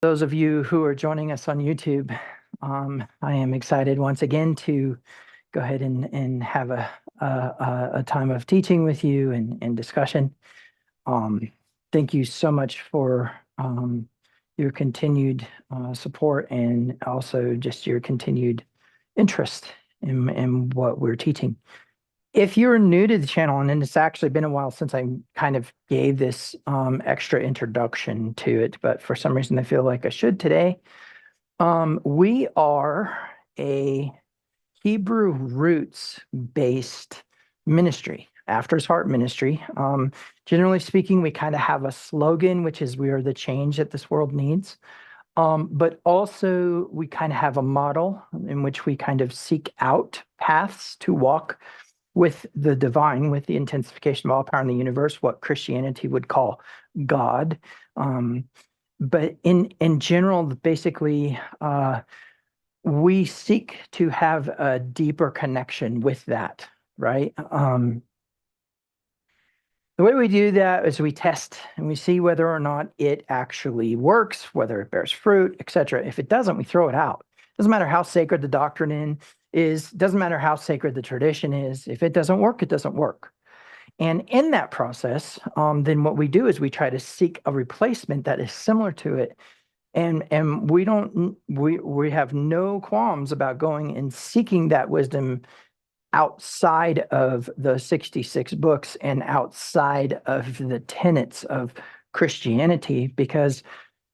Those of you who are joining us on YouTube, I am excited once again to go ahead and have a time of teaching with you and discussion. Thank you so much for your continued support and also just your continued interest in what we're teaching. If you're new to the channel, and it's actually been a while since I kind of gave this extra introduction to it, but for some reason I feel like I should today. We are a Hebrew roots based ministry, After His Heart ministry. Generally speaking, we kind of have a slogan, which is we are the change that this world needs. But also we kind of have a model in which we kind of seek out paths to walk with the divine, with the intensification of all power in the universe, what Christianity would call God. But in general, basically, we seek to have a deeper connection with that, right? The way we do that is we test and we see whether or not it actually works, whether it bears fruit, etc. If it doesn't, we throw it out. Doesn't matter how sacred the doctrine is, doesn't matter how sacred the tradition is. If it doesn't work, it doesn't work. And in that process, then what we do is we try to seek a replacement that is similar to it. And we have no qualms about going and seeking that wisdom outside of the 66 books and outside of the tenets of Christianity, because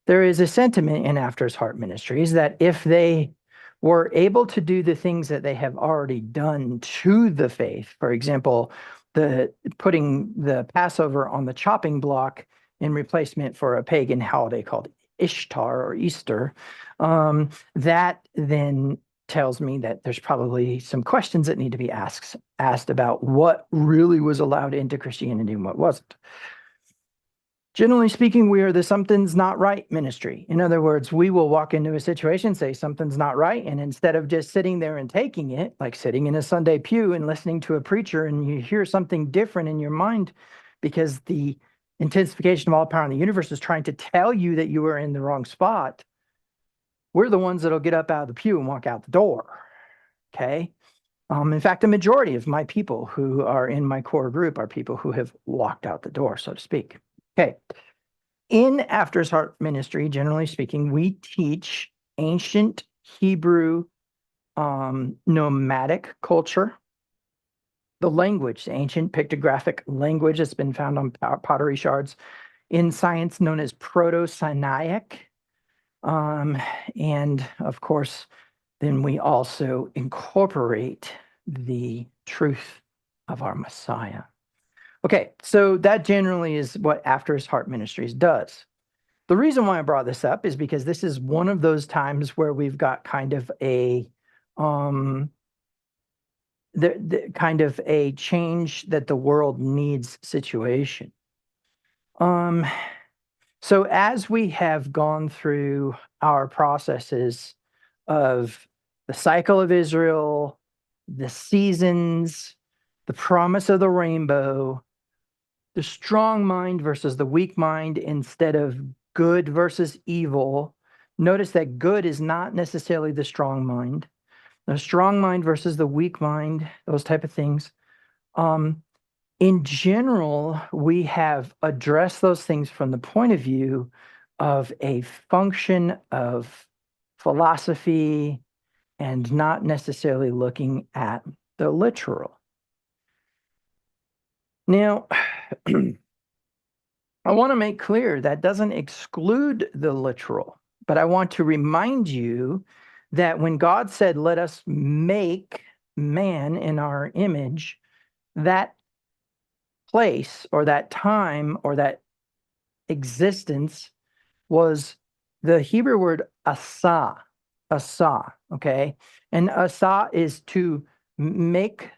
there is a sentiment in After His Heart Ministries that if they were able to do the things that they have already done to the faith, for example, putting the Passover on the chopping block in replacement for a pagan holiday called Ishtar or Easter, that then tells me that there's probably some questions that need to be asked about what really was allowed into Christianity and what wasn't. Generally speaking, we are the something's not right ministry. In other words, we will walk into a situation, say something's not right, and instead of just sitting there and taking it, like sitting in a Sunday pew and listening to a preacher and you hear something different in your mind because the intensification of all power in the universe is trying to tell you that you are in the wrong spot, we're the ones that'll get up out of the pew and walk out the door, okay? In fact, the majority of my people who are in my core group are people who have walked out the door, so to speak. Okay. In After His Heart ministry, generally speaking, we teach ancient Hebrew nomadic culture, the language, the ancient pictographic language that's been found on pottery shards, in science known as Proto-Sinaitic. And of course, then we also incorporate the truth of our Messiah. Okay, so that generally is what After His Heart Ministries does. The reason why I brought this up is because this is one of those times where we've got kind of a kind of a change that the world needs situation. So as we have gone through our processes of the cycle of Israel, the seasons, the promise of the rainbow, the strong mind versus the weak mind instead of good versus evil. Notice that good is not necessarily the strong mind. The strong mind versus the weak mind, those type of things. In general, we have addressed those things from the point of view of a function of philosophy and not necessarily looking at the literal. Now, I want to make clear that doesn't exclude the literal, but I want to remind you that when God said, let us make man in our image, that place or that time or that existence was the Hebrew word asa, okay? And asa is to make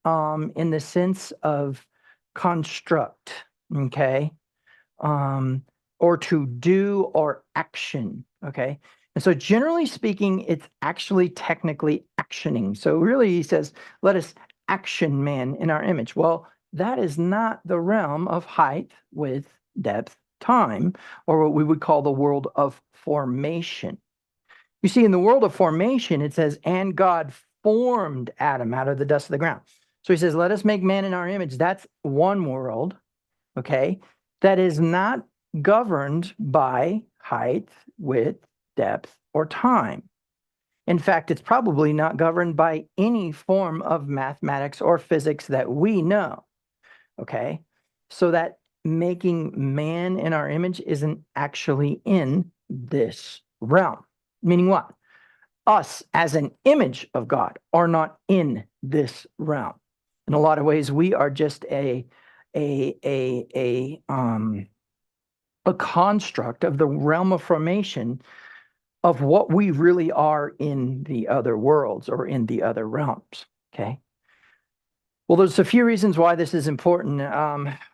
in the sense of construct, okay? Or to do or action, okay? And so generally speaking, it's actually technically actioning. So really he says, let us action man in our image. Well, that is not the realm of height, width, depth, time, or what we would call the world of formation. You see, in the world of formation, it says, and God formed Adam out of the dust of the ground. So he says, let us make man in our image. That's one world, okay, that is not governed by height, width, depth, or time. In fact, it's probably not governed by any form of mathematics or physics that we know, okay? So that making man in our image isn't actually in this realm. Meaning what? Us as an image of God are not in this realm. In a lot of ways, we are just a construct of the realm of formation of what we really are in the other worlds or in the other realms. Okay. Well, there's a few reasons why this is important.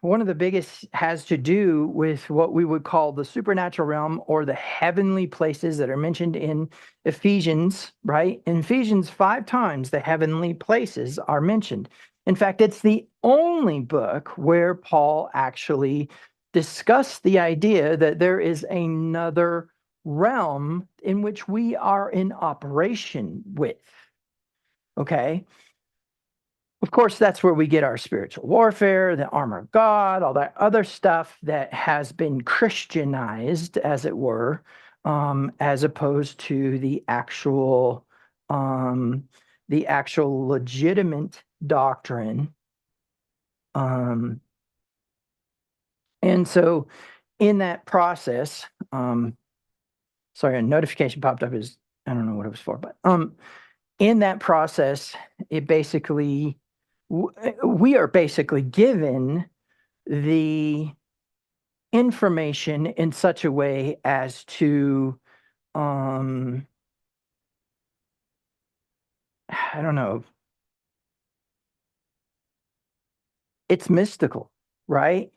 One of the biggest has to do with what we would call the supernatural realm or the heavenly places that are mentioned in Ephesians, right? In Ephesians 5 times, the heavenly places are mentioned. In fact, it's the only book where Paul actually discussed the idea that there is another realm in which we are in operation with. Okay. Of course, that's where we get our spiritual warfare, the armor of God, all that other stuff that has been Christianized, as it were, as opposed to the actual legitimate doctrine. And so in that process, sorry, a notification popped up. I don't know what it was for, but in that process, it basically, we are basically given the information in such a way as to, I don't know, it's mystical, right?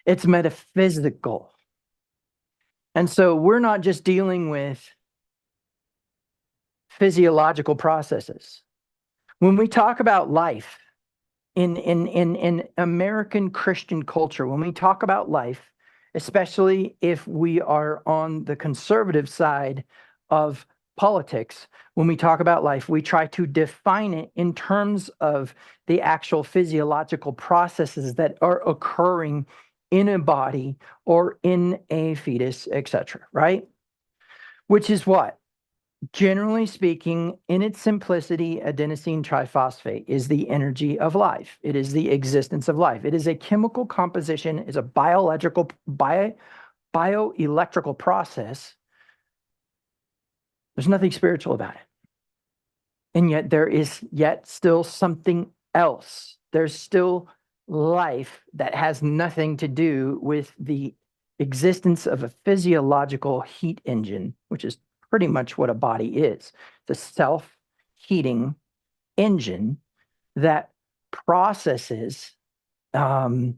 It's metaphysical. And so we're not just dealing with physiological processes. When we talk about life in American Christian culture, when we talk about life, especially if we are on the conservative side of politics, when we talk about life, we try to define it in terms of the actual physiological processes that are occurring in a body or in a fetus, etc., right? Which is what? Generally speaking, in its simplicity, adenosine triphosphate is the energy of life. It is the existence of life. It is a chemical composition, is a bioelectrical process. There's nothing spiritual about it. And yet there is yet still something else. There's still life that has nothing to do with the existence of a physiological heat engine, which is pretty much what a body is. The self-heating engine that processes a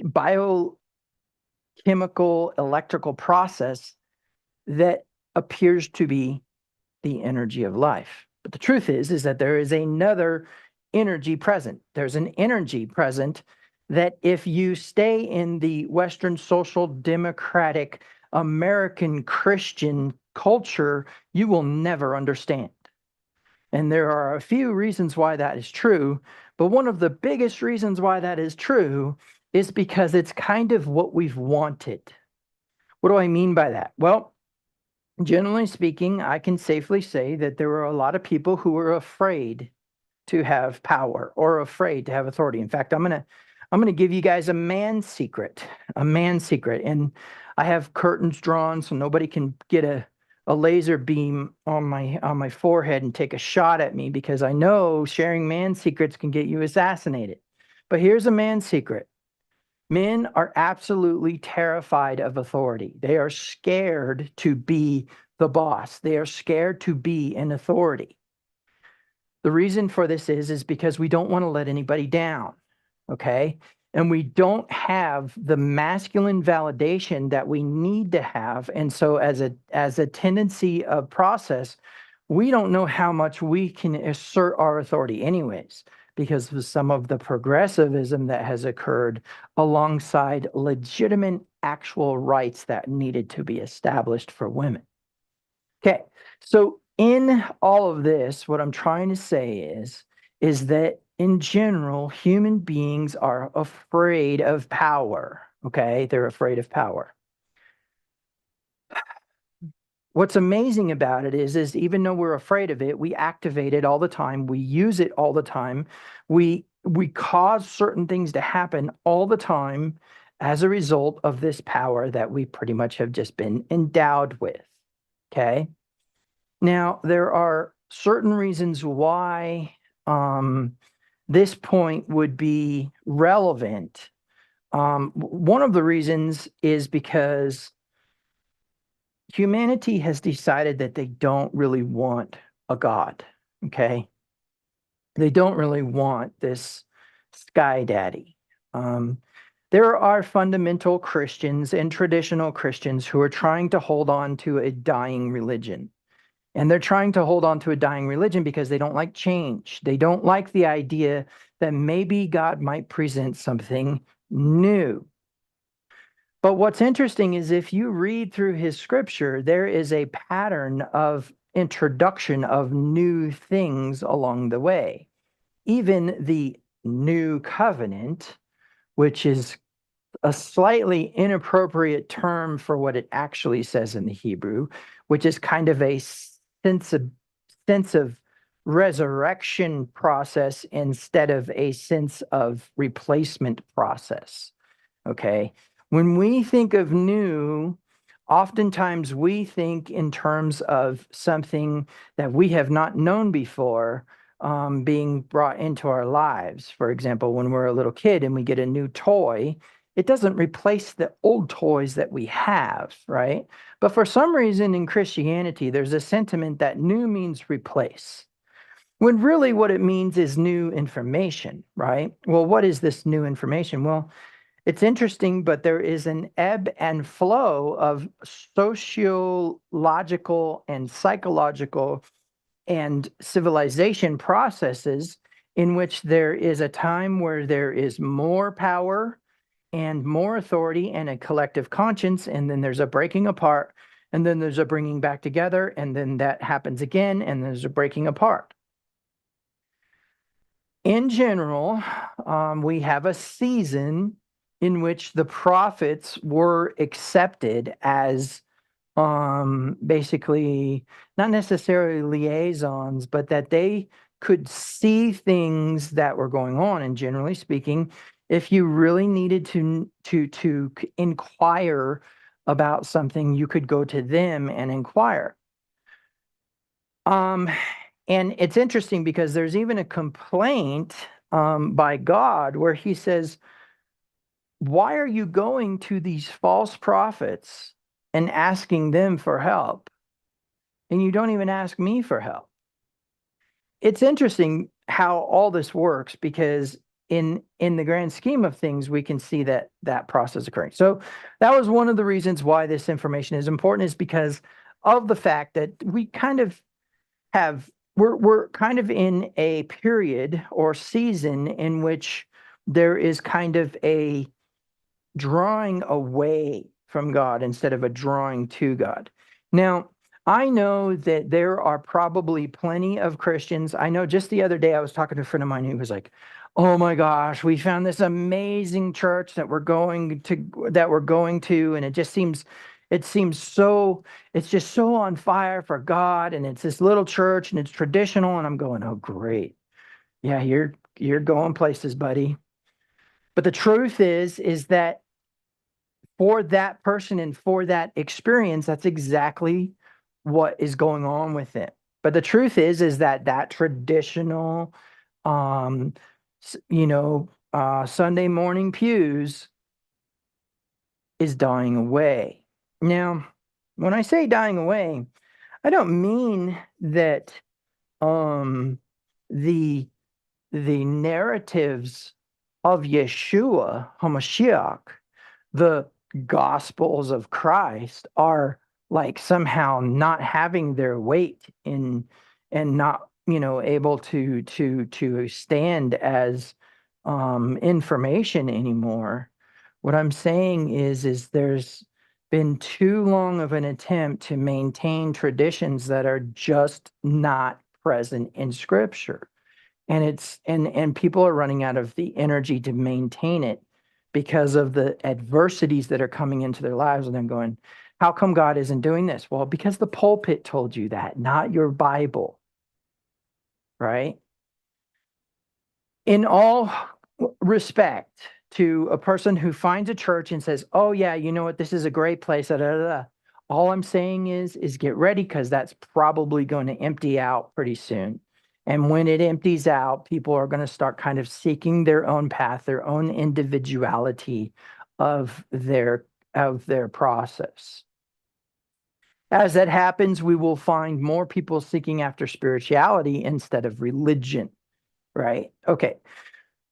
biochemical electrical process that appears to be the energy of life. But the truth is that there is another energy present. There's an energy present that if you stay in the Western social democratic American Christian culture, you will never understand. And there are a few reasons why that is true, but one of the biggest reasons why that is true is because it's kind of what we've wanted. What do I mean by that? Well, generally speaking, I can safely say that there were a lot of people who were afraid to have power or afraid to have authority. In fact, I'm gonna give you guys a man secret, and I have curtains drawn so nobody can get a laser beam on my forehead and take a shot at me, because I know sharing man secrets can get you assassinated. But here's a man secret. Men are absolutely terrified of authority. They are scared to be the boss. They are scared to be an authority. The reason for this is because we don't want to let anybody down, okay? And we don't have the masculine validation that we need to have. And so as a tendency of process, we don't know how much we can assert our authority anyways, because of some of the progressivism that has occurred alongside legitimate actual rights that needed to be established for women. Okay, so in all of this, what I'm trying to say is that in general, human beings are afraid of power. Okay, they're afraid of power. What's amazing about it is even though we're afraid of it, we activate it all the time. We use it all the time. We cause certain things to happen all the time as a result of this power that we pretty much have just been endowed with. Okay. Now, there are certain reasons why this point would be relevant. One of the reasons is because humanity has decided that they don't really want a God, okay? They don't really want this sky daddy. There are fundamental Christians and traditional Christians who are trying to hold on to a dying religion. And they're trying to hold on to a dying religion because they don't like change. They don't like the idea that maybe God might present something new. But what's interesting is if you read through his scripture, there is a pattern of introduction of new things along the way. Even the new covenant, which is a slightly inappropriate term for what it actually says in the Hebrew, which is kind of a sense of resurrection process instead of a sense of replacement process. Okay. When we think of new, oftentimes we think in terms of something that we have not known before being brought into our lives. For example, when we're a little kid and we get a new toy, it doesn't replace the old toys that we have, right? But for some reason in Christianity, there's a sentiment that new means replace, when really what it means is new information, right? Well, what is this new information? Well, it's interesting, but there is an ebb and flow of sociological and psychological and civilization processes in which there is a time where there is more power and more authority and a collective conscience, and then there's a breaking apart, and then there's a bringing back together, and then that happens again, and there's a breaking apart. In general, we have a season in which the prophets were accepted as basically not necessarily liaisons, but that they could see things that were going on. And generally speaking, if you really needed to inquire about something, you could go to them and inquire. And it's interesting because there's even a complaint by God where he says, why are you going to these false prophets and asking them for help? And you don't even ask me for help. It's interesting how all this works because in the grand scheme of things, we can see that process occurring. So that was one of the reasons why this information is important, is because of the fact that we kind of we're kind of in a period or season in which there is kind of a drawing away from God instead of a drawing to God. Now, I know that there are probably plenty of Christians. I know just the other day I was talking to a friend of mine who was like, "Oh my gosh, we found this amazing church that we're going to, and it's just so on fire for God, and it's this little church and it's traditional." And I'm going, "Oh, great. Yeah, you're going places, buddy." But the truth is that for that person and for that experience, that's exactly what is going on with it. But the truth is that traditional, um, Sunday morning pews is dying away. Now, when I say dying away, I don't mean that the narratives of Yeshua HaMashiach, the Gospels of Christ, are like somehow not having their weight in and not able to stand as information anymore. What I'm saying is there's been too long of an attempt to maintain traditions that are just not present in Scripture. And people are running out of the energy to maintain it because of the adversities that are coming into their lives, and they're going, how come God isn't doing this? Well, because the pulpit told you that, not your Bible, right? In all respect to a person who finds a church and says, oh yeah, you know what, this is a great place, da, da, da, da. All I'm saying is get ready, because that's probably going to empty out pretty soon. And when it empties out, people are going to start kind of seeking their own path, their own individuality of their process. As that happens, we will find more people seeking after spirituality instead of religion, right? Okay.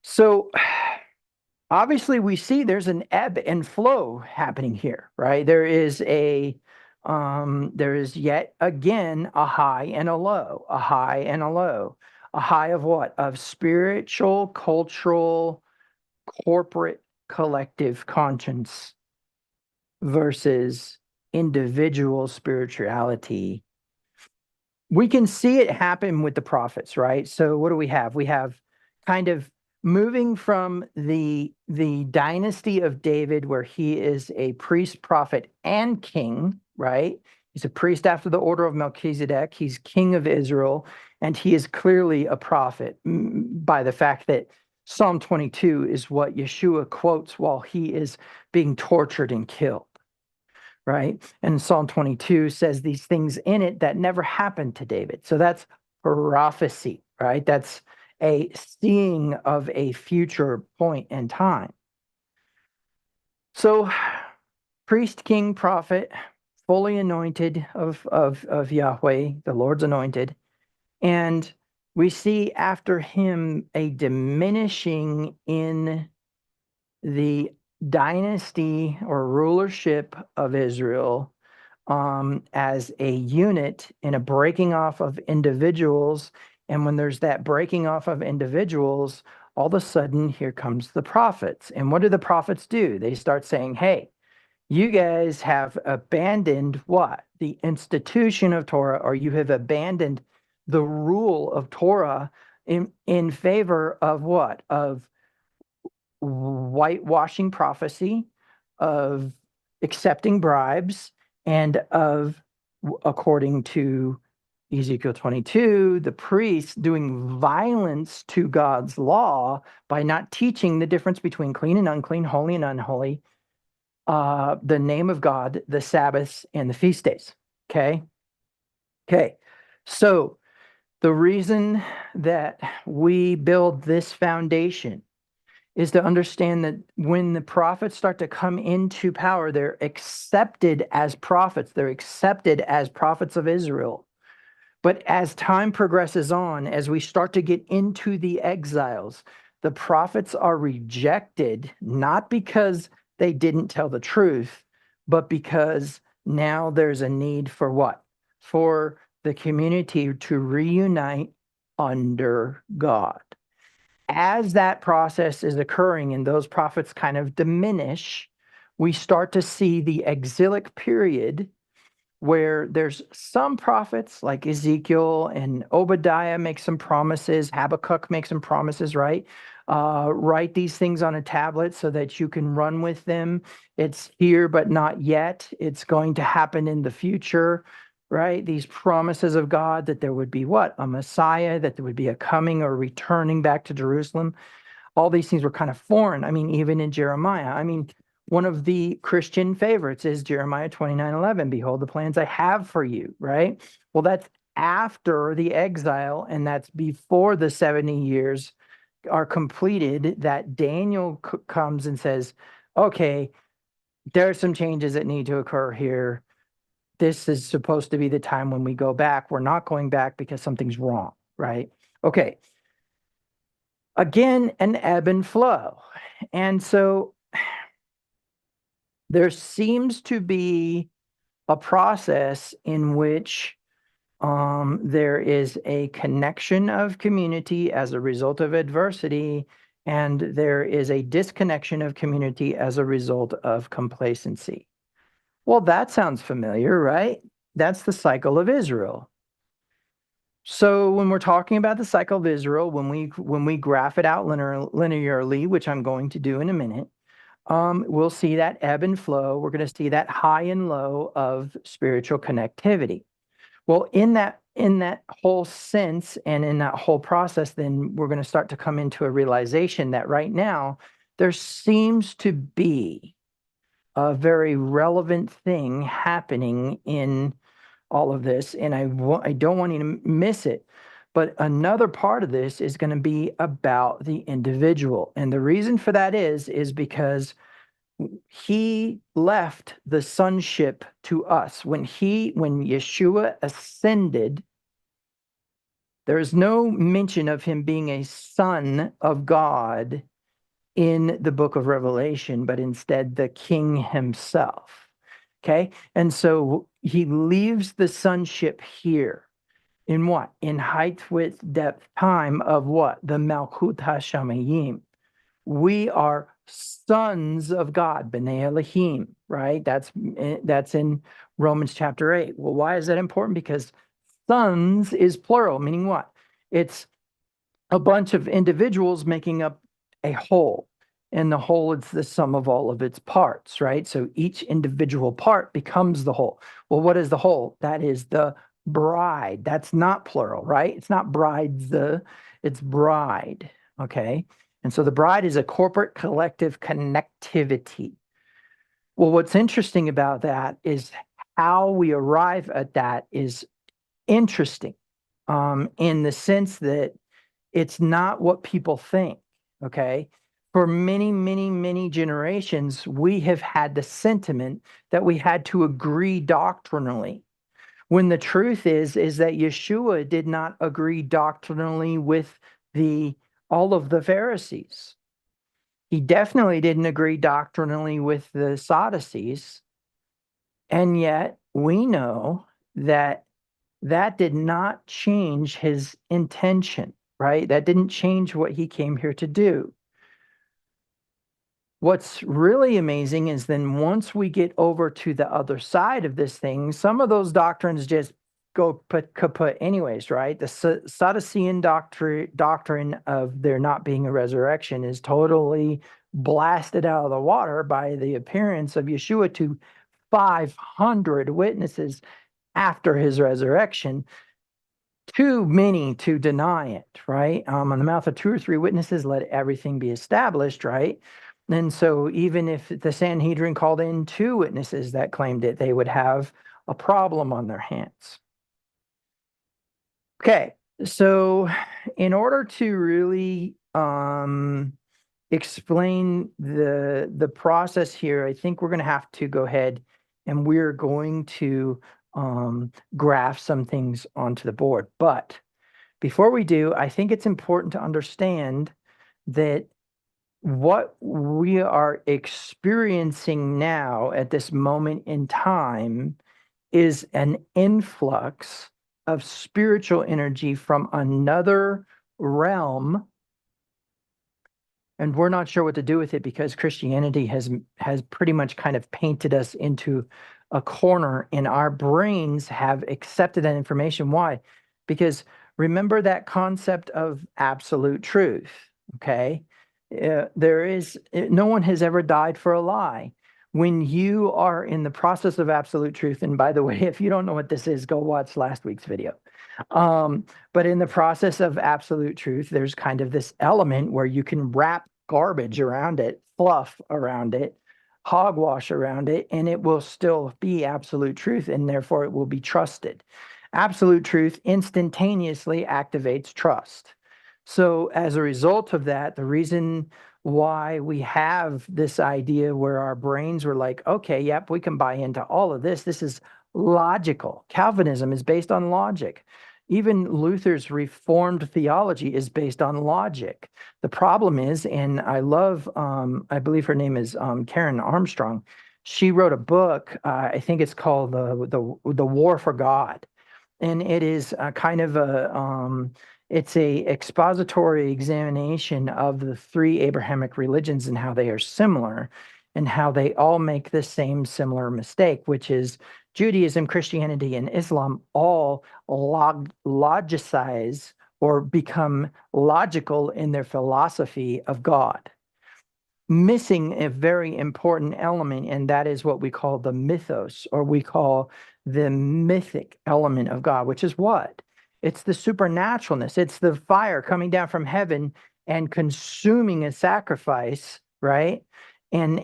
So obviously we see there's an ebb and flow happening here, right? There is yet again a high and a low, a high and a low. A high of what? Of spiritual, cultural, corporate, collective conscience versus individual spirituality. We can see it happen with the prophets, right? So what do we have? We have kind of moving from the dynasty of David, where he is a priest, prophet, and king, right? He's a priest after the order of Melchizedek. He's king of Israel, and he is clearly a prophet by the fact that Psalm 22 is what Yeshua quotes while he is being tortured and killed, right? And Psalm 22 says these things in it that never happened to David. So that's prophecy, right? That's a seeing of a future point in time. So priest, king, prophet, fully anointed of Yahweh, the Lord's anointed. And we see after him a diminishing in the dynasty or rulership of Israel as a unit, and a breaking off of individuals. And when there's that breaking off of individuals, all of a sudden here comes the prophets. And what do the prophets do? They start saying, hey, you guys have abandoned what? The institution of Torah, or you have abandoned the rule of Torah in favor of what? Of whitewashing prophecy, of accepting bribes, and of, according to Ezekiel 22, the priests doing violence to God's law by not teaching the difference between clean and unclean, holy and unholy, the name of God, the Sabbaths, and the feast days. Okay. So the reason that we build this foundation is to understand that when the prophets start to come into power, they're accepted as prophets. They're accepted as prophets of Israel. But as time progresses on, as we start to get into the exiles, the prophets are rejected, not because they didn't tell the truth, but because now there's a need for what? For the community to reunite under God. As that process is occurring and those prophets kind of diminish, we start to see the exilic period, where there's some prophets like Ezekiel and Obadiah make some promises, Habakkuk makes some promises, right? Write these things on a tablet so that you can run with them. It's here, but not yet. It's going to happen in the future, right? These promises of God that there would be what? A Messiah, that there would be a coming or returning back to Jerusalem. All these things were kind of foreign. I mean, even in Jeremiah. I mean, one of the Christian favorites is Jeremiah 29:11. Behold, the plans I have for you, right? Well, that's after the exile, and that's before the 70 years are completed, that Daniel comes and says, okay, there are some changes that need to occur here. This is supposed to be the time when we go back. We're not going back because something's wrong, right? Okay. Again, an ebb and flow. And so there seems to be a process in which There is a connection of community as a result of adversity, and there is a disconnection of community as a result of complacency. Well, that sounds familiar, right? That's the cycle of Israel. So when we're talking about the cycle of Israel, when we graph it out linearly, which I'm going to do in a minute, we'll see that ebb and flow. We're going to see that high and low of spiritual connectivity. Well, in that whole sense and in that whole process, then we're going to start to come into a realization that right now there seems to be a very relevant thing happening in all of this, and I don't want you to miss it. But another part of this is going to be about the individual, and the reason for that is because he left the sonship to us. When Yeshua ascended, there is no mention of him being a son of God in the book of Revelation, but instead the king himself. Okay. And so he leaves the sonship here in what? In height, width, depth, time of what? The Malchut HaShamayim. We are sons of God, B'nai Elohim, right? That's in Romans chapter 8. Well, why is that important? Because sons is plural, meaning what? It's a bunch of individuals making up a whole. And the whole is the sum of all of its parts, right? So each individual part becomes the whole. Well, what is the whole? That is the bride. That's not plural, right? It's not brides, it's bride, okay? And so the bride is a corporate collective connectivity. Well, what's interesting about that is how we arrive at that is interesting, in the sense that it's not what people think, okay? For many, many, many generations, we have had the sentiment that we had to agree doctrinally. When the truth is that Yeshua did not agree doctrinally with all of the Pharisees. He definitely didn't agree doctrinally with the Sadducees. And yet we know that that did not change his intention, right? That didn't change what he came here to do. What's really amazing is then once we get over to the other side of this thing, some of those doctrines just go kaput anyways, right? The Sadducean doctrine of there not being a resurrection is totally blasted out of the water by the appearance of Yeshua to 500 witnesses after his resurrection. Too many to deny it, right? On the mouth of two or three witnesses, let everything be established, right? And so even if the Sanhedrin called in two witnesses that claimed it, they would have a problem on their hands. Okay, so in order to really explain the process here, I think we're going to have to go ahead and we're going to graph some things onto the board. But before we do, I think it's important to understand that what we are experiencing now at this moment in time is an influx of spiritual energy from another realm, and we're not sure what to do with it because Christianity has pretty much kind of painted us into a corner, and our brains have accepted that information. Why? Because remember that concept of absolute truth, okay? No one has ever died for a lie. When you are in the process of absolute truth, and by the way, if you don't know what this is, go watch last week's video. But in the process of absolute truth, there's kind of this element where you can wrap garbage around it, fluff around it, hogwash around it, and it will still be absolute truth, and therefore it will be trusted. Absolute truth instantaneously activates trust. So as a result of that, the reason why we have this idea where our brains were like, okay, yep, we can buy into all of this. This is logical. Calvinism is based on logic. Even Luther's Reformed theology is based on logic. The problem is, and I love, I believe her name is Karen Armstrong. She wrote a book. I think it's called the War for God. and it is a kind of it's a expository examination of the three Abrahamic religions and how they are similar and how they all make the same similar mistake, which is Judaism, Christianity, and Islam all logicize or become logical in their philosophy of God, missing a very important element, and that is what we call the mythos, or we call the mythic element of God, which is what? It's the supernaturalness. It's the fire coming down from heaven and consuming a sacrifice, right? And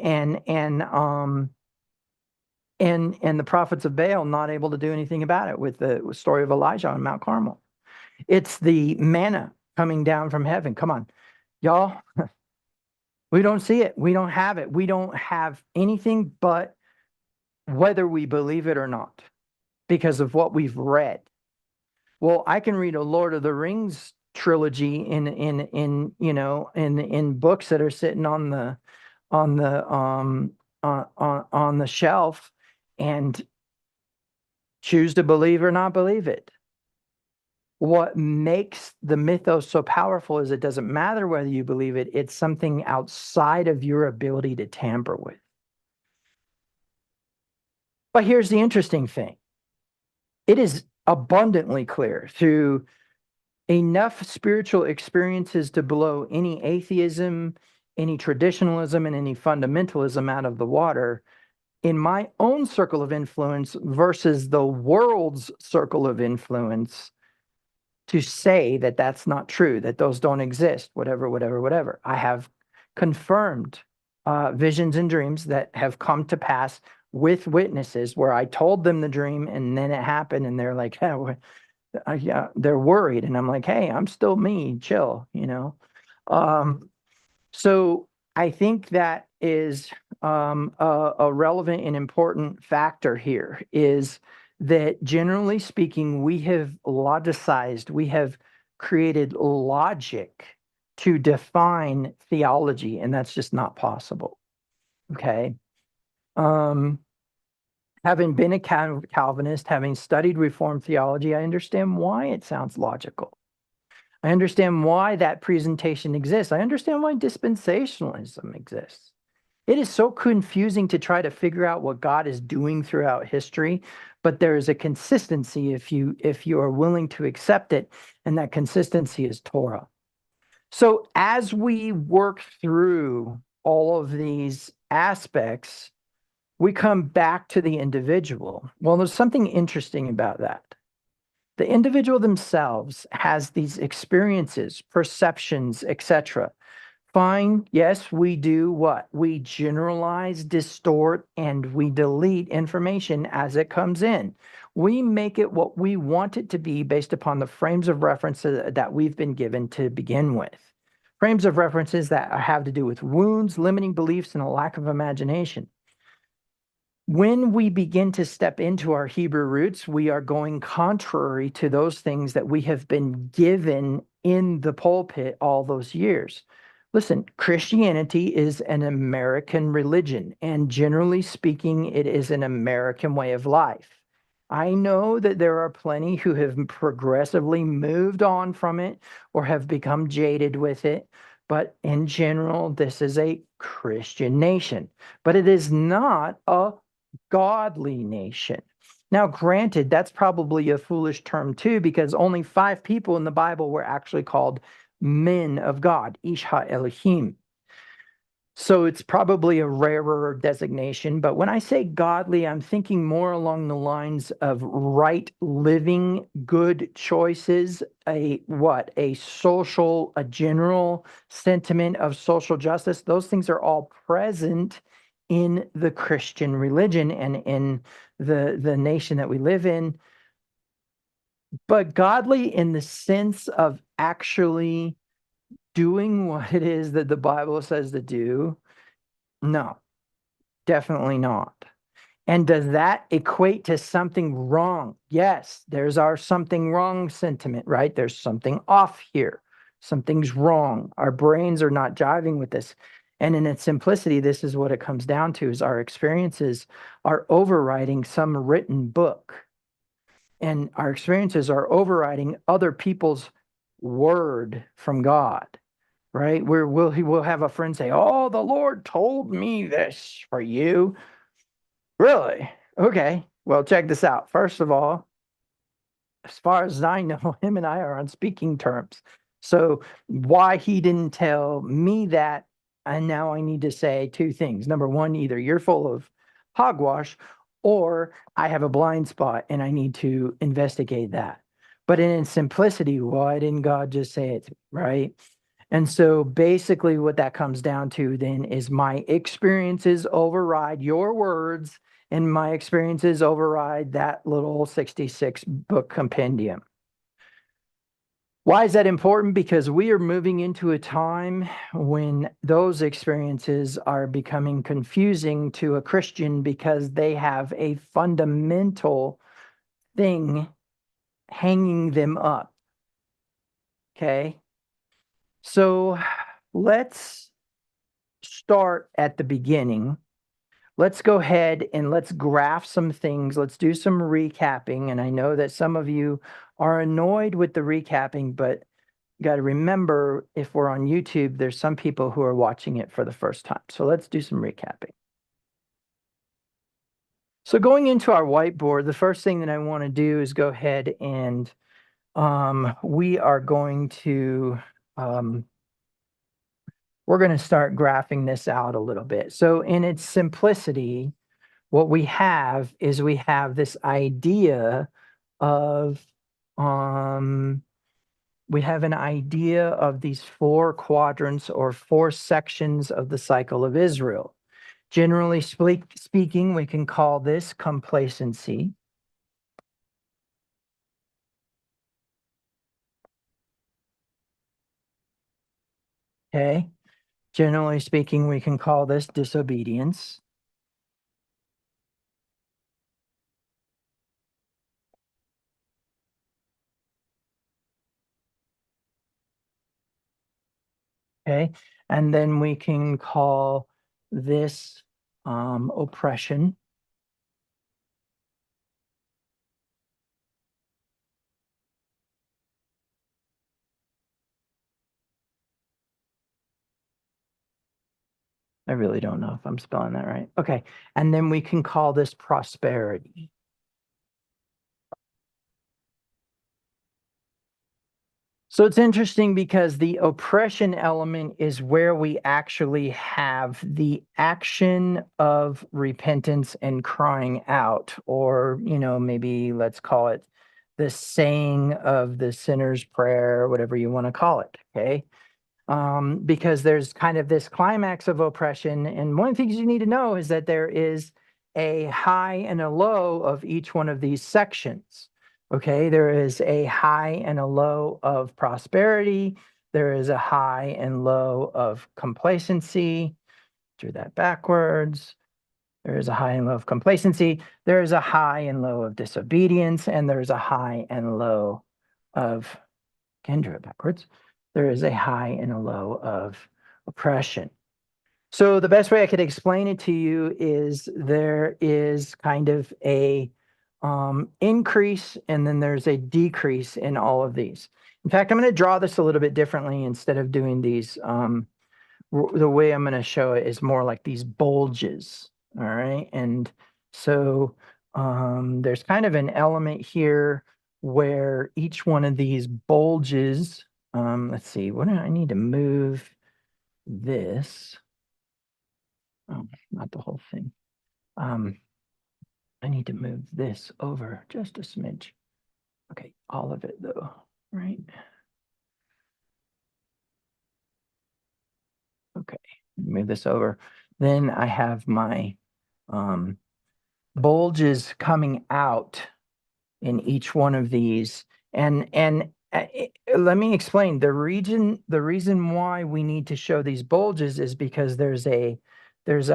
the prophets of Baal not able to do anything about it, with the story of Elijah on Mount Carmel. It's the manna coming down from heaven. Come on, y'all. We don't see it. We don't have it. We don't have anything but whether we believe it or not because of what we've read. Well, I can read a Lord of the Rings trilogy in books that are sitting on the shelf and choose to believe or not believe it. What makes the mythos so powerful is it doesn't matter whether you believe it, it's something outside of your ability to tamper with. But here's the interesting thing. It is abundantly clear through enough spiritual experiences to blow any atheism, any traditionalism, and any fundamentalism out of the water in my own circle of influence versus the world's circle of influence, to say that that's not true, that those don't exist, whatever. I have confirmed visions and dreams that have come to pass with witnesses where I told them the dream and then it happened and they're like, hey, yeah, they're worried. And I'm like, hey, I'm still me, chill, So I think that is a relevant and important factor here, is that generally speaking, we have logicized, we have created logic to define theology, and that's just not possible. Okay. Having been a Calvinist, having studied Reformed theology, I understand why it sounds logical. I understand why that presentation exists. I understand why dispensationalism exists. It is so confusing to try to figure out what God is doing throughout history, but there is a consistency if you are willing to accept it, and that consistency is Torah. So as we work through all of these aspects, we come back to the individual. Well, there's something interesting about that. The individual themselves has these experiences, perceptions, etc. Fine, yes, we do what? We generalize, distort, and we delete information as it comes in. We make it what we want it to be based upon the frames of reference that we've been given to begin with. Frames of references that have to do with wounds, limiting beliefs, and a lack of imagination. When we begin to step into our Hebrew roots, we are going contrary to those things that we have been given in the pulpit all those years. Listen, Christianity is an American religion, and generally speaking, it is an American way of life. I know that there are plenty who have progressively moved on from it or have become jaded with it, but in general, this is a Christian nation. But it is not a godly nation. Now, granted, that's probably a foolish term too, because only 5 people in the Bible were actually called men of God, Ish ha-Elohim. So it's probably a rarer designation. But when I say godly, I'm thinking more along the lines of right living, good choices, a general sentiment of social justice. Those things are all present in the Christian religion and in the nation that we live in. But godly in the sense of actually doing what it is that the Bible says to do, no, definitely not. And does that equate to something wrong? Yes, there's our something wrong sentiment, right? There's something off here. Something's wrong. Our brains are not jiving with this. And in its simplicity, this is what it comes down to, is our experiences are overriding some written book. and our experiences are overriding other people's word from God, right? We'll have a friend say, "Oh, the Lord told me this for you." Really? Okay. Well, check this out. First of all, as far as I know, him and I are on speaking terms. So why he didn't tell me that, and now I need to say two things. Number one, either you're full of hogwash, or I have a blind spot and I need to investigate that. But in its simplicity, why didn't God just say it, right? And so basically what that comes down to then is my experiences override your words, and my experiences override that little 66 book compendium. Why is that important? Because we are moving into a time when those experiences are becoming confusing to a Christian because they have a fundamental thing hanging them up. Okay. So let's start at the beginning. Let's go ahead and let's graph some things. Let's do some recapping. And I know that some of you are annoyed with the recapping, but you got to remember, if we're on YouTube, there's some people who are watching it for the first time. So let's do some recapping. So going into our whiteboard, the first thing that I want to do is go ahead and we are going to we're going to start graphing this out a little bit. So in its simplicity, what we have is we have this idea of we have an idea of these four quadrants or four sections of the cycle of Israel. Generally speaking, we can call this complacency. Okay. Generally speaking, we can call this disobedience. Okay. And then we can call this oppression. I really don't know if I'm spelling that right. Okay. And then we can call this prosperity. So it's interesting because the oppression element is where we actually have the action of repentance and crying out, or, maybe let's call it the saying of the sinner's prayer, whatever you want to call it. Okay. Because there's kind of this climax of oppression. And one of the things you need to know is that there is a high and a low of each one of these sections. Okay, there is a high and a low of prosperity. There is a high and low of complacency. Do that backwards. There is a high and low of complacency. There is a high and low of disobedience. And there's a high and low of, can do it backwards. There is a high and a low of oppression. So the best way I could explain it to you is there is kind of a increase, and then there's a decrease in all of these. In fact, I'm going to draw this a little bit differently. Instead of doing these, the way I'm going to show it is more like these bulges. All right. And so there's kind of an element here where each one of these bulges, let's see, what do I need to move this? Oh, not the whole thing. I need to move this over just a smidge. Okay, all of it though, right? Okay, move this over. Then I have my bulges coming out in each one of these. Let me explain. The reason why we need to show these bulges is because there's a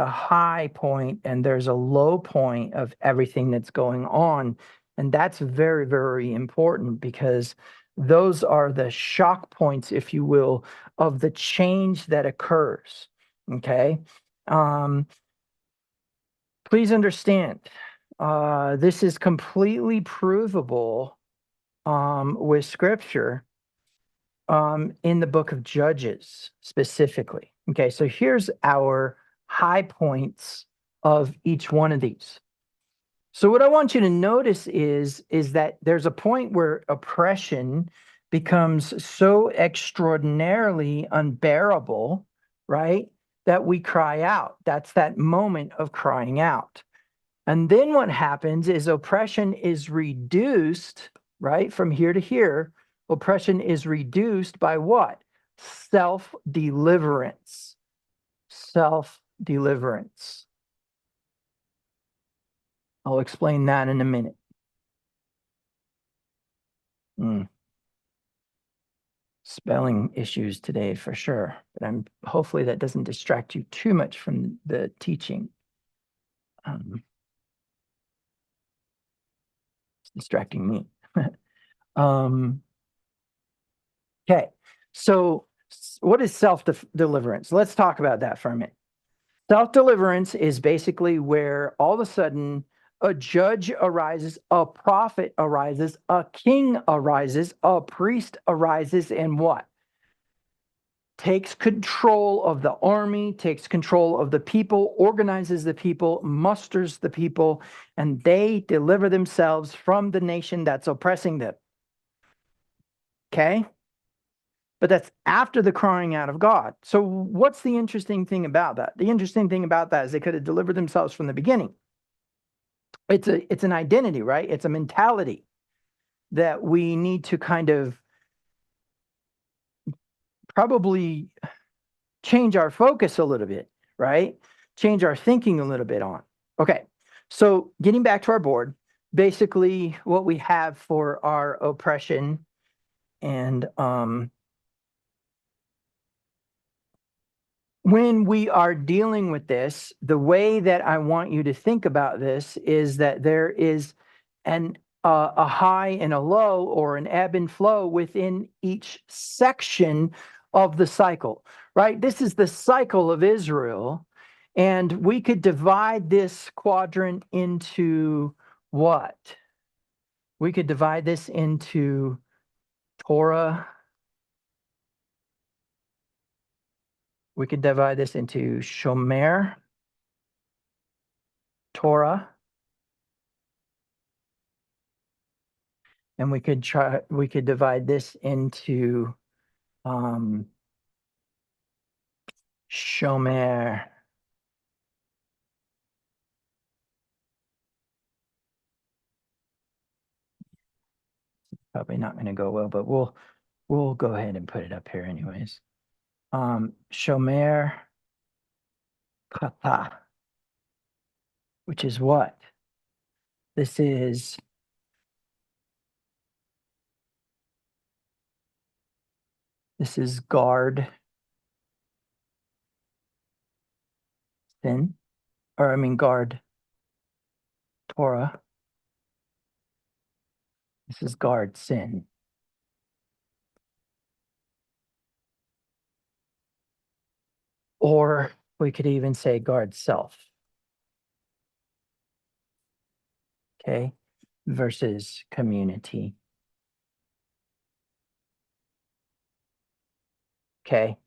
high point and there's a low point of everything that's going on. And that's very, very important because those are the shock points, if you will, of the change that occurs. Okay. Please understand, This is completely provable with scripture in the book of Judges specifically. Okay, so here's our high points of each one of these. So what I want you to notice is that there's a point where oppression becomes so extraordinarily unbearable, right? That we cry out. That's that moment of crying out. And then what happens is oppression is reduced, right? From here to here, oppression is reduced by what? Self-deliverance. Self-deliverance. I'll explain that in a minute. Spelling issues today for sure, but hopefully that doesn't distract you too much from the teaching. It's distracting me. Okay, so what is self-deliverance? Let's talk about that for a minute. Self-deliverance is basically where all of a sudden a judge arises, a prophet arises, a king arises, a priest arises, and what? Takes control of the army, takes control of the people, organizes the people, musters the people, and they deliver themselves from the nation that's oppressing them. Okay? But that's after the crying out of God. So what's the interesting thing about that? The interesting thing about that is they could have delivered themselves from the beginning. It's an identity, right? It's a mentality that we need to kind of probably change our focus a little bit, right? Change our thinking a little bit on. Okay, so getting back to our board, basically what we have for our oppression and when we are dealing with this, the way that I want you to think about this is that there is a high and a low, or an ebb and flow within each section of the cycle, right? This is the cycle of Israel, and we could divide this quadrant into what? We could divide this into Torah. We could divide this into Shomer, Torah, and we could divide this into Shomer. Probably not going to go well, but we'll go ahead and put it up here anyways. Shomer Kata, which is what? This is guard sin, or I mean guard Torah. This is guard sin. Or we could even say guard self. Okay, versus community. Okay,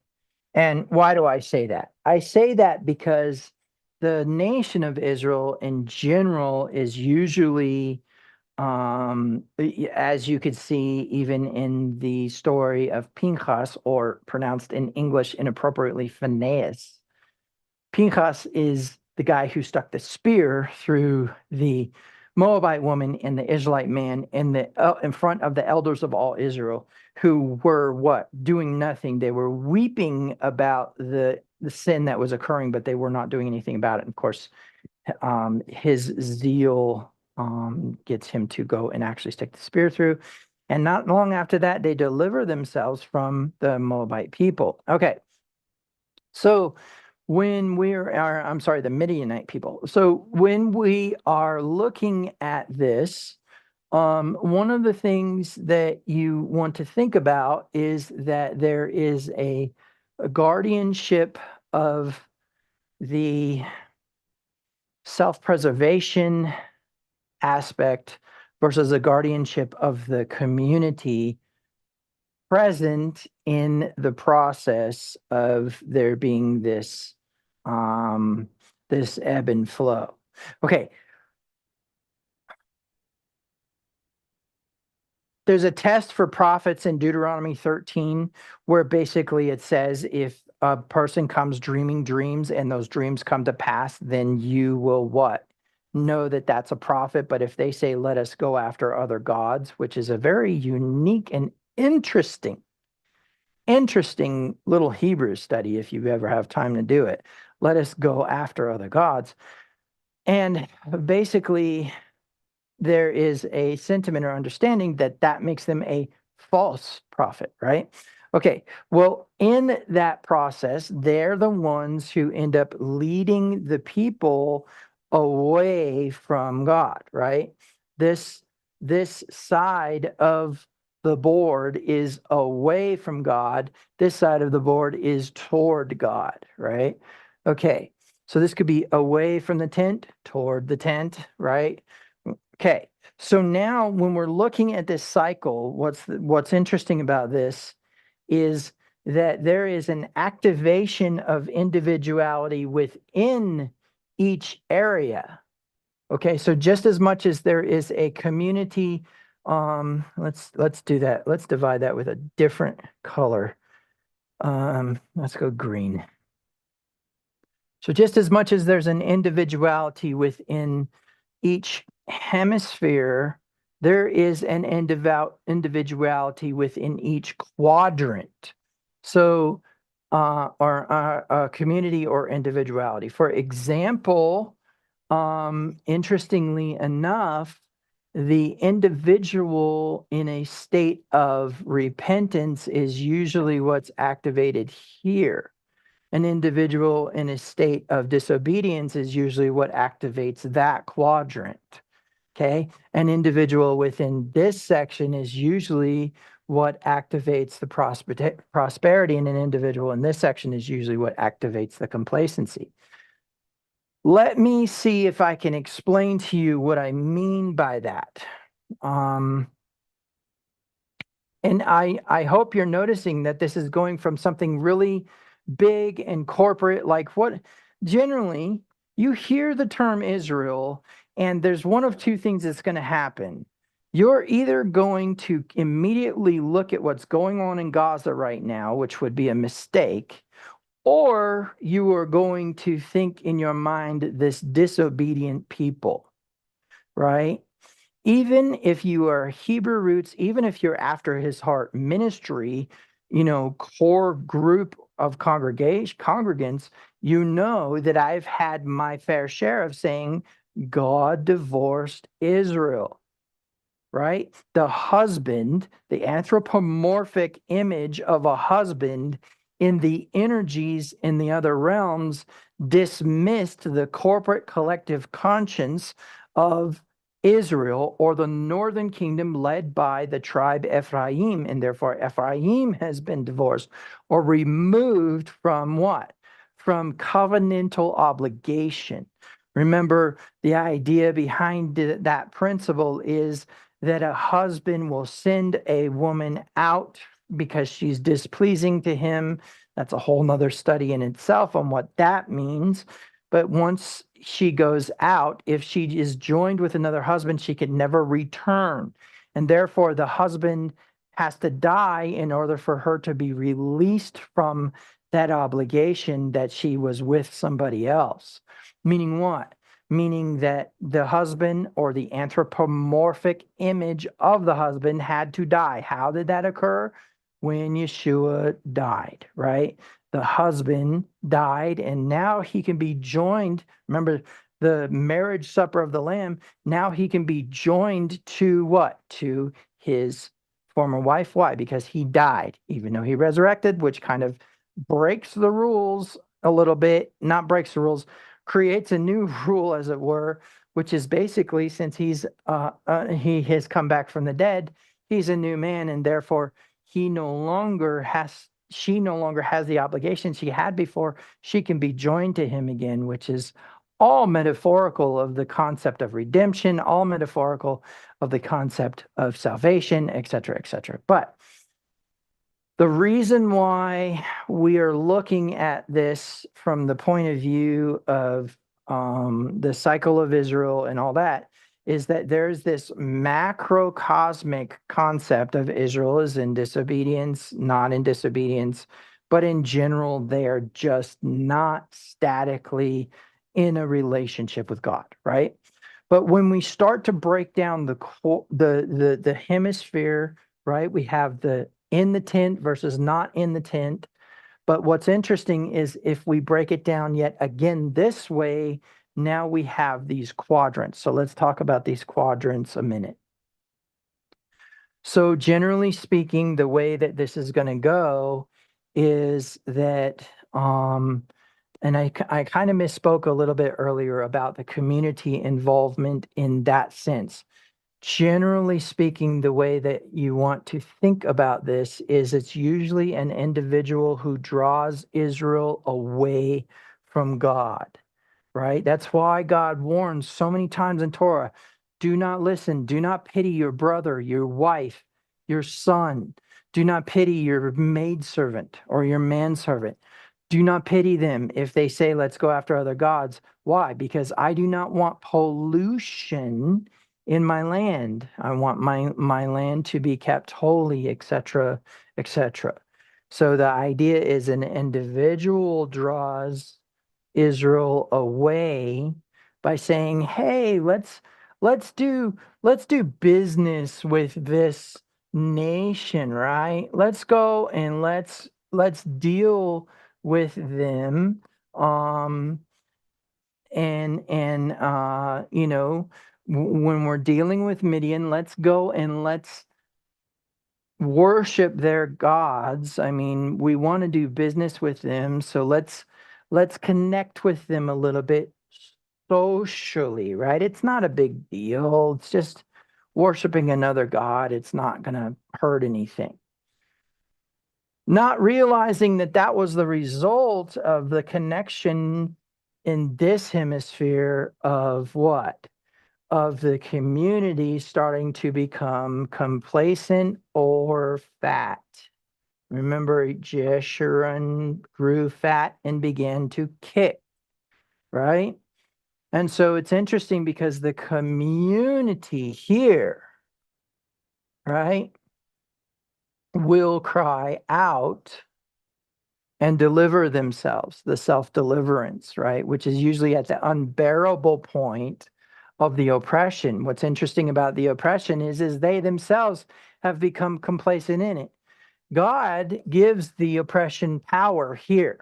and why do I say that? I say that because the nation of Israel in general is usually, as you could see even in the story of Pinchas, or pronounced in English inappropriately, Phinehas. Pinchas is the guy who stuck the spear through the Moabite woman and the Israelite man in front of the elders of all Israel, who were what? Doing nothing. They were weeping about the sin that was occurring, but they were not doing anything about it. And of course, his zeal gets him to go and actually stick the spear through. And not long after that, they deliver themselves from the Moabite people. Okay. So when the Midianite people. So when we are looking at this, one of the things that you want to think about is that there is a guardianship of the self-preservation aspect versus the guardianship of the community present in the process of there being this this ebb and flow. Okay, there's a test for prophets in Deuteronomy 13 where basically it says if a person comes dreaming dreams and those dreams come to pass, then you will what? Know that that's a prophet. But if they say, let us go after other gods, which is a very unique and interesting little Hebrew study, if you ever have time to do it, let us go after other gods. And basically, there is a sentiment or understanding that that makes them a false prophet, right? Okay, well, in that process, they're the ones who end up leading the people away from God, right? This side of the board is away from God. This side of the board is toward God, right? Okay, so this could be away from the tent, toward the tent, right? Okay, so now when we're looking at this cycle, what's interesting about this is that there is an activation of individuality within each area. Okay, so just as much as there is a community, let's do that. Let's divide that with a different color. Let's go green. So just as much as there's an individuality within each hemisphere, there is an individuality within each quadrant. So, or a community or individuality. For example, interestingly enough, the individual in a state of repentance is usually what's activated here. An individual in a state of disobedience is usually what activates that quadrant. Okay. An individual within this section is usually what activates the prosperity, and an individual in this section is usually what activates the complacency. Let me see if I can explain to you what I mean by that. And I hope you're noticing that this is going from something really big and corporate, like what generally you hear the term Israel, and there's one of two things that's going to happen. You're either going to immediately look at what's going on in Gaza right now, which would be a mistake, or you are going to think in your mind this disobedient people, right? Even if you are Hebrew roots, even if you're after his heart ministry, core group of congregants, that I've had my fair share of saying God divorced Israel, right? The husband, the anthropomorphic image of a husband in the energies in the other realms dismissed the corporate collective conscience of Israel, or the northern kingdom led by the tribe Ephraim, and therefore Ephraim has been divorced or removed from what? From covenantal obligation. Remember, the idea behind that principle is that a husband will send a woman out because she's displeasing to him. That's a whole nother study in itself on what that means. But once she goes out, if she is joined with another husband, she can never return. And therefore, the husband has to die in order for her to be released from that obligation that she was with somebody else. Meaning what? Meaning that the husband, or the anthropomorphic image of the husband, had to die. How did that occur? When Yeshua died, right? The husband died, and now he can be joined. Remember the marriage supper of the Lamb. Now he can be joined to what? To his former wife. Why? Because he died, even though he resurrected, which kind of breaks the rules a little bit. Not breaks the rules, creates a new rule, as it were, which is basically, since he has come back from the dead, he's a new man, and therefore she no longer has the obligation she had before. She can be joined to him again, which is all metaphorical of the concept of redemption, all metaphorical of the concept of salvation, et cetera, et cetera. But the reason why we are looking at this from the point of view of the cycle of Israel and all that is that there's this macrocosmic concept of Israel is in disobedience, not in disobedience, but in general, they are just not statically in a relationship with God, right? But when we start to break down the hemisphere, right, we have the in the tent versus not in the tent. But what's interesting is if we break it down yet again this way, now we have these quadrants. So let's talk about these quadrants a minute. So generally speaking, the way that this is going to go is that, and I kind of misspoke a little bit earlier about the community involvement in that sense. Generally speaking, the way that you want to think about this is it's usually an individual who draws Israel away from God, right? That's why God warns so many times in Torah, do not listen, do not pity your brother, your wife, your son. Do not pity your maidservant or your manservant. Do not pity them if they say, let's go after other gods. Why? Because I do not want pollution in my land. I want my land to be kept holy, etc., etc. So the idea is an individual draws Israel away by saying, "Hey, let's do business with this nation, right? Let's go and let's deal with them." And when we're dealing with Midian, let's go and let's worship their gods. I mean, we want to do business with them, so let's connect with them a little bit socially, right? It's not a big deal. It's just worshiping another god. It's not going to hurt anything. Not realizing that that was the result of the connection in this hemisphere of what? Of the community starting to become complacent or fat. Remember, Jeshurun grew fat and began to kick, right? And so it's interesting because the community here, right, will cry out and deliver themselves, the self-deliverance, right? Which is usually at the unbearable point of the oppression. What's interesting about the oppression is they themselves have become complacent in it. God gives the oppression power here.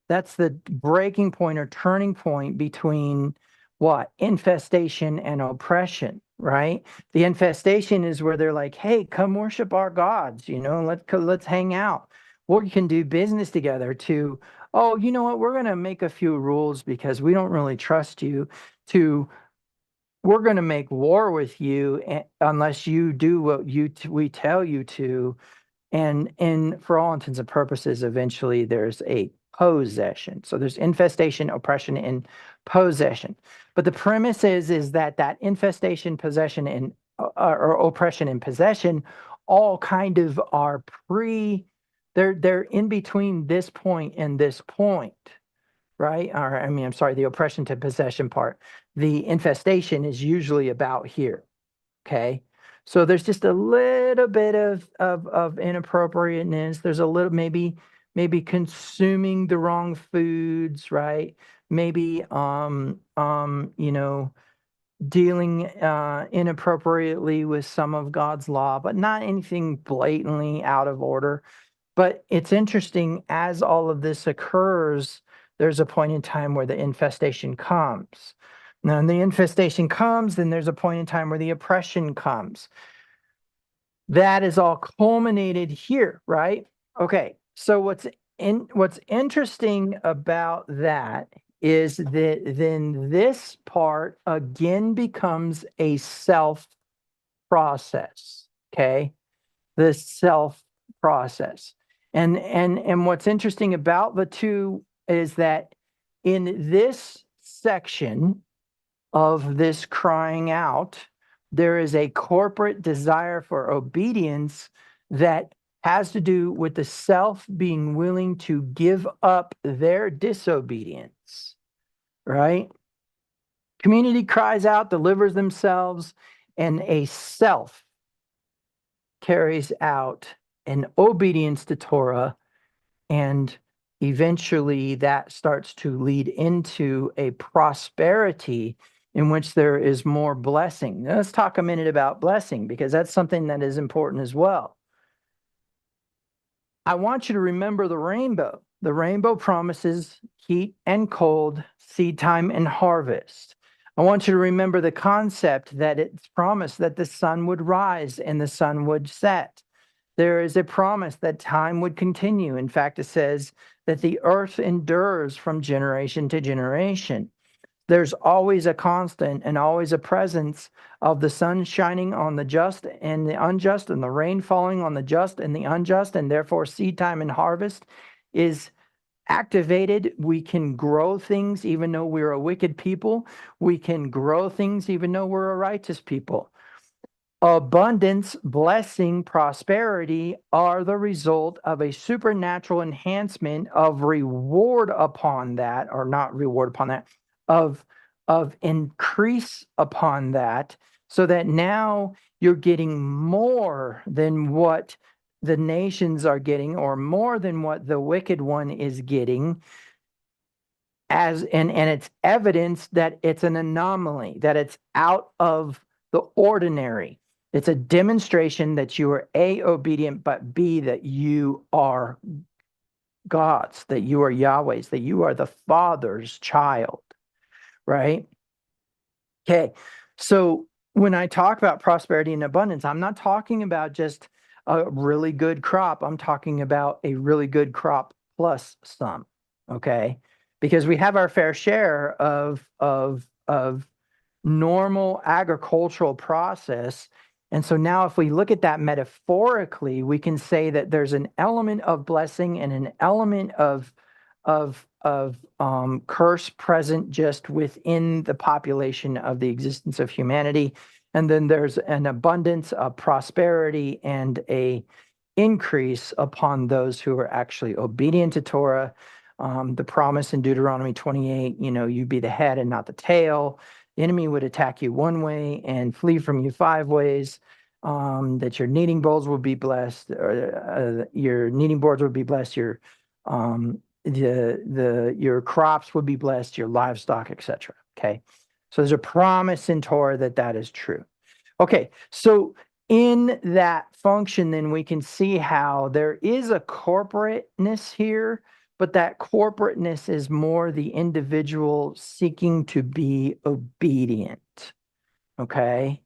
That's the breaking point or turning point between what? Infestation and oppression, right? The infestation is where they're like, hey, come worship our gods, let's hang out. We can do business together to, oh, you know what? We're going to make a few rules because we don't really trust you we're going to make war with you unless you do what we tell you to. And for all intents and purposes, eventually there's a possession. So there's infestation, oppression, and possession. But the premise is that infestation, possession, and or oppression and possession all kind of are they're in between this point and this point, right? Or I mean, I'm sorry, the oppression to possession part. The infestation is usually about here. Okay. So there's just a little bit of inappropriateness. There's a little maybe consuming the wrong foods, right? Maybe dealing inappropriately with some of God's law, but not anything blatantly out of order. But it's interesting, as all of this occurs, there's a point in time where the infestation comes. Now, when the infestation comes, then there's a point in time where the oppression comes. That is all culminated here, right? Okay, so what's interesting about that is that then this part again becomes a self process, okay? The self process. And what's interesting about the two is that in this intersection of this crying out, there is a corporate desire for obedience that has to do with the self being willing to give up their disobedience, right? Community cries out, delivers themselves, and a self carries out an obedience to Torah, and eventually that starts to lead into a prosperity in which there is more blessing. Now, let's talk a minute about blessing, because that's something that is important as well. I want you to remember the rainbow. The rainbow promises heat and cold, seed time and harvest. I want you to remember the concept that it's promised that the sun would rise and the sun would set. There is a promise that time would continue. In fact, it says that the earth endures from generation to generation. There's always a constant and always a presence of the sun shining on the just and the unjust, and the rain falling on the just and the unjust, and therefore seed time and harvest is activated. We can grow things even though we're a wicked people. We can grow things even though we're a righteous people. Abundance, blessing, prosperity are the result of a supernatural enhancement of reward upon that, or not reward upon that, of increase upon that, so that now you're getting more than what the nations are getting, or more than what the wicked one is getting, and it's evidence that it's an anomaly, that it's out of the ordinary. It's a demonstration that you are A, obedient, but B, that you are God's, that you are Yahweh's, that you are the Father's child, right? Okay, so when I talk about prosperity and abundance, I'm not talking about just a really good crop. I'm talking about a really good crop plus some, okay? Because we have our fair share of normal agricultural process. And so now if we look at that metaphorically, we can say that there's an element of blessing and an element of curse present just within the population of the existence of humanity. And then there's an abundance of prosperity and a increase upon those who are actually obedient to Torah. The promise in Deuteronomy 28, you be the head and not the tail. The enemy would attack you one way and flee from you 5 ways. That your kneading bowls will be blessed, or your kneading boards will be blessed. Your crops would be blessed, your livestock, etc. Okay, so there's a promise in Torah that is true. Okay, so in that function, then we can see how there is a corporateness here, but that corporateness is more the individual seeking to be obedient. Okay,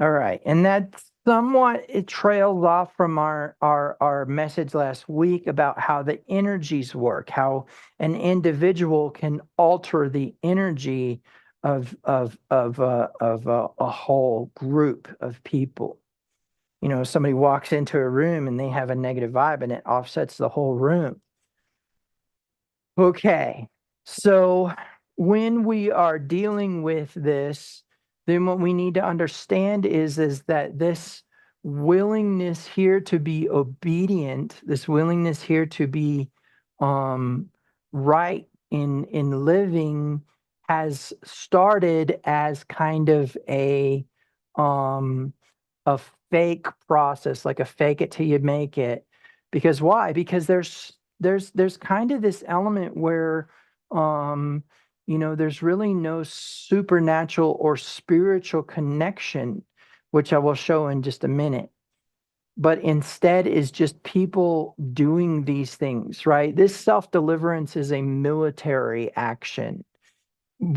all right, and that's somewhat, it trails off from our message last week about how the energies work, how an individual can alter the energy of a whole group of people. Somebody walks into a room and they have a negative vibe and it offsets the whole room. Okay, so when we are dealing with this, then what we need to understand is that this willingness here to be obedient, this willingness here to be right in living, has started as kind of a fake process, like a fake it till you make it. Because why? Because there's kind of this element where there's really no supernatural or spiritual connection, which I will show in just a minute, but instead is just people doing these things, right? This self-deliverance is a military action.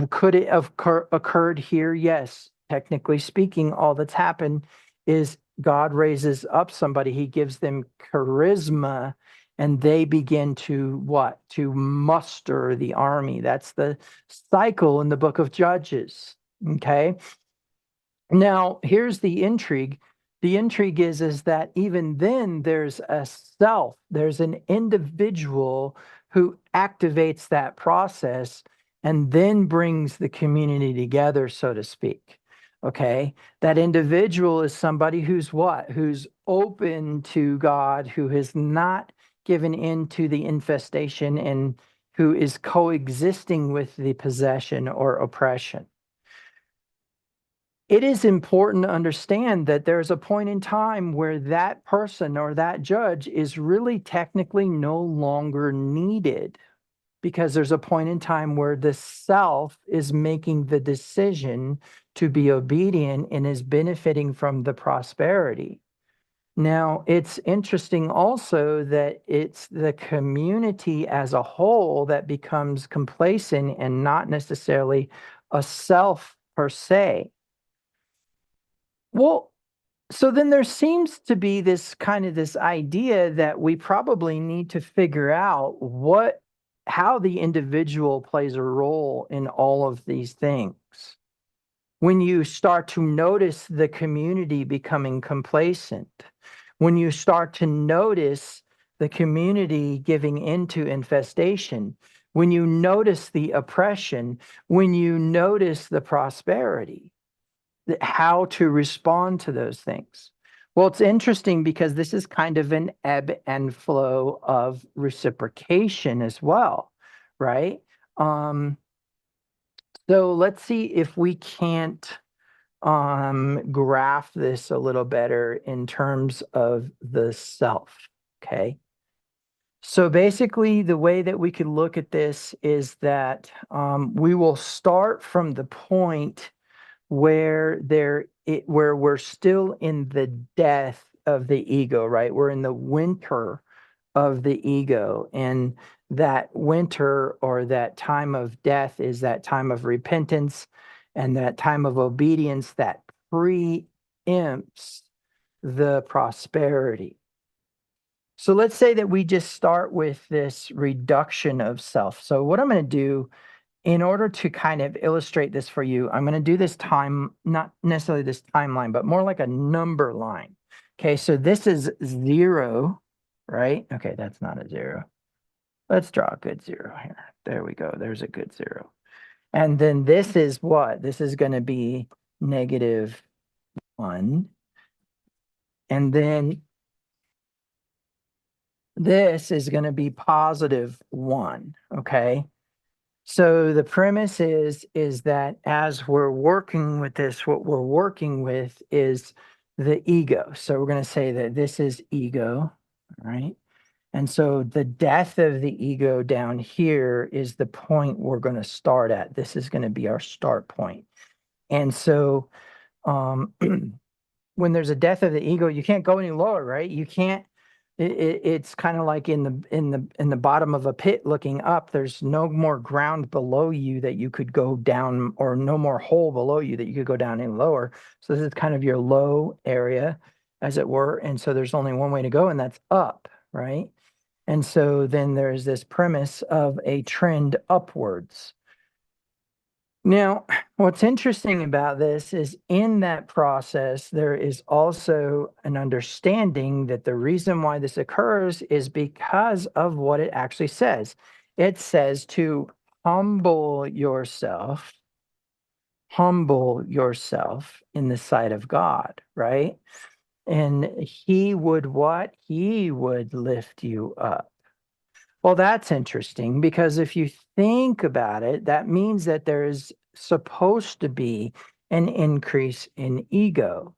Could it have occurred here? Yes. Technically speaking, all that's happened is God raises up somebody, he gives them charisma, and they begin to what? To muster the army. That's the cycle in the book of Judges. Okay. Now, here's the intrigue. The intrigue is that even then there's a self, there's an individual who activates that process. and then brings the community together, so to speak. Okay. That individual is somebody who's what? Who's open to God, who has not given in to the infestation, and who is coexisting with the possession or oppression. It is important to understand that there's a point in time where that person or that judge is really technically no longer needed, because there's a point in time where the self is making the decision to be obedient and is benefiting from the prosperity. Now, it's interesting also that it's the community as a whole that becomes complacent and not necessarily a self per se. Well, so then there seems to be this kind of this idea that we probably need to figure out how the individual plays a role in all of these things. When you start to notice the community becoming complacent, when you start to notice the community giving into infestation, when you notice the oppression, when you notice the prosperity, how to respond to those things. Well, it's interesting because this is kind of an ebb and flow of reciprocation as well, right? So let's see if we can't graph this a little better in terms of the self, okay? So basically, the way that we could look at this is that we will start from the point where we're still in the death of the ego, right? We're in the winter of the ego, and that winter or that time of death is that time of repentance and that time of obedience that preempts the prosperity. So let's say that we just start with this reduction of self. So what I'm going to do in order to kind of illustrate this for you, I'm going to do this time, not necessarily this timeline, but more like a number line. Okay, so this is 0, right? Okay, that's not a 0. Let's draw a good 0 here. There we go. There's a good 0. And then this is what? This is going to be -1. And then this is going to be +1, okay? So the premise is that as we're working with this, what we're working with is the ego. So we're going to say that this is ego, right? And so the death of the ego down here is the point we're going to start at. This is going to be our start point. And so when there's a death of the ego, you can't go any lower, right? You can't. It's kind of like in the bottom of a pit looking up. There's no more ground below you that you could go down, or no more hole below you that you could go down any lower. So this is kind of your low area, as it were. And so there's only one way to go, and that's up, right? And so then there's this premise of a trend upwards. Now, what's interesting about this is in that process, there is also an understanding that the reason why this occurs is because of what it actually says. It says to humble yourself in the sight of God, right? And he would what? He would lift you up. Well, that's interesting, because if you think about it, that means that there is supposed to be an increase in ego.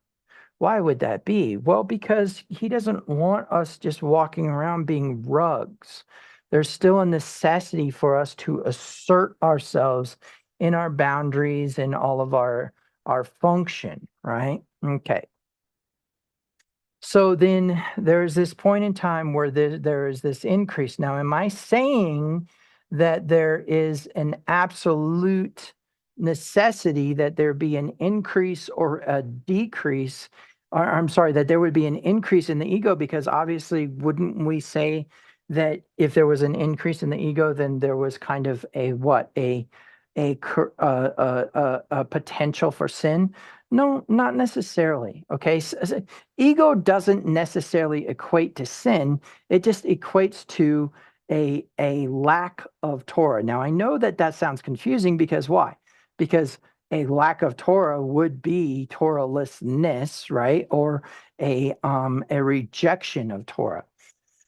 Why would that be? Well, because he doesn't want us just walking around being rugs. There's still a necessity for us to assert ourselves in our boundaries and all of our function, right? Okay. So then there's this point in time where there is this increase. Now, am I saying that there is an absolute necessity that there be an increase or a decrease? Or I'm sorry, that there would be an increase in the ego? Because obviously, wouldn't we say that if there was an increase in the ego, then there was kind of a what? A potential for sin? No, not necessarily. Okay. Ego doesn't necessarily equate to sin. It just equates to a lack of Torah. Now, I know that that sounds confusing because why? Because a lack of Torah would be Torahlessness, right? Or a rejection of Torah.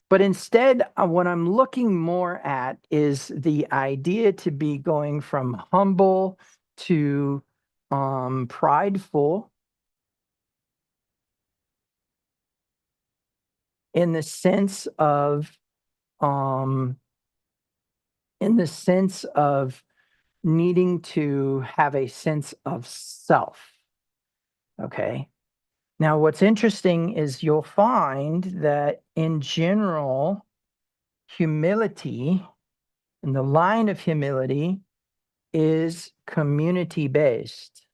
But instead, what I'm looking more at is the idea to be going from humble to prideful, in the sense of needing to have a sense of self. Okay. Now, what's interesting is you'll find that in general, humility, and the line of humility, is community based.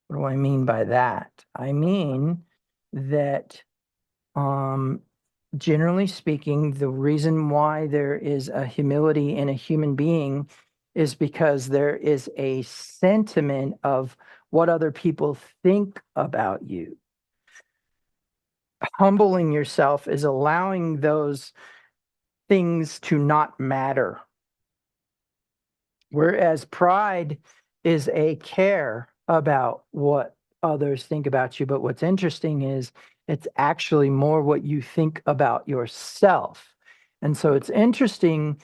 What do I mean by that? I mean that generally speaking, the reason why there is a humility in a human being is because there is a sentiment of what other people think about you. Humbling yourself is allowing those things to not matter. Whereas pride is a care about what others think about you. But what's interesting is it's actually more what you think about yourself. And so it's interesting.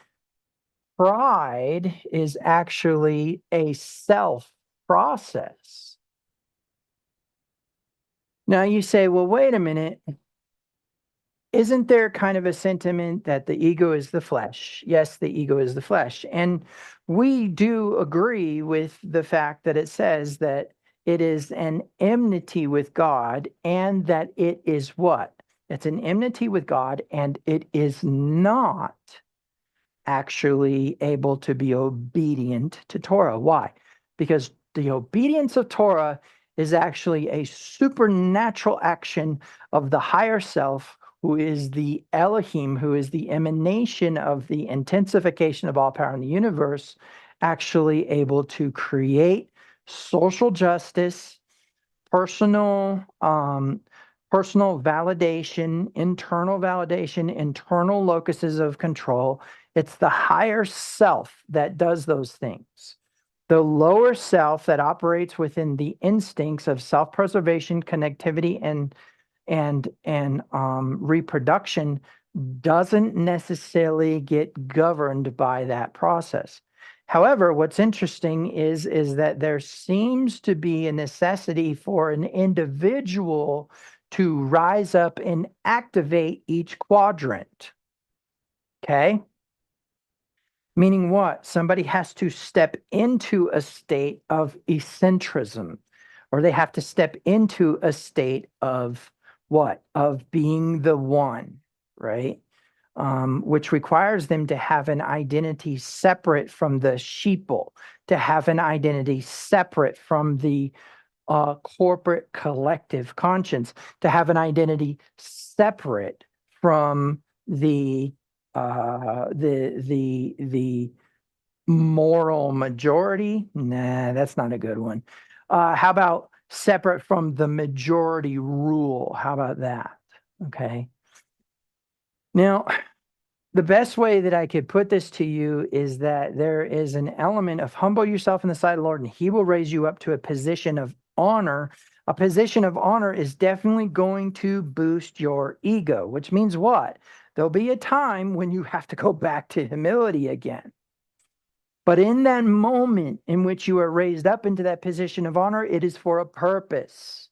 Pride is actually a self process. Now you say, well, wait a minute. Isn't there kind of a sentiment that the ego is the flesh? Yes, the ego is the flesh. And we do agree with the fact that it says that it is an enmity with God, and that it is what? It's an enmity with God, and it is not actually able to be obedient to Torah. Why? Because the obedience of Torah is actually a supernatural action of the higher self, who is the Elohim, who is the emanation of the intensification of all power in the universe, actually able to create social justice, personal validation, internal locuses of control. It's the higher self that does those things. The lower self that operates within the instincts of self-preservation, connectivity, and reproduction doesn't necessarily get governed by that process. However, what's interesting is that there seems to be a necessity for an individual to rise up and activate each quadrant. Okay? Meaning what? Somebody has to step into a state of eccentricism, or they have to step into a state of what? Of being the one, right? Which requires them to have an identity separate from the sheeple, to have an identity separate from the corporate collective conscience, to have an identity separate from the moral majority. Nah, that's not a good one. How about separate from the majority rule? How about that? Okay. Now, the best way that I could put this to you is that there is an element of humble yourself in the sight of the Lord, and he will raise you up to a position of honor. A position of honor is definitely going to boost your ego, which means what? There'll be a time when you have to go back to humility again. But in that moment in which you are raised up into that position of honor, it is for a purpose.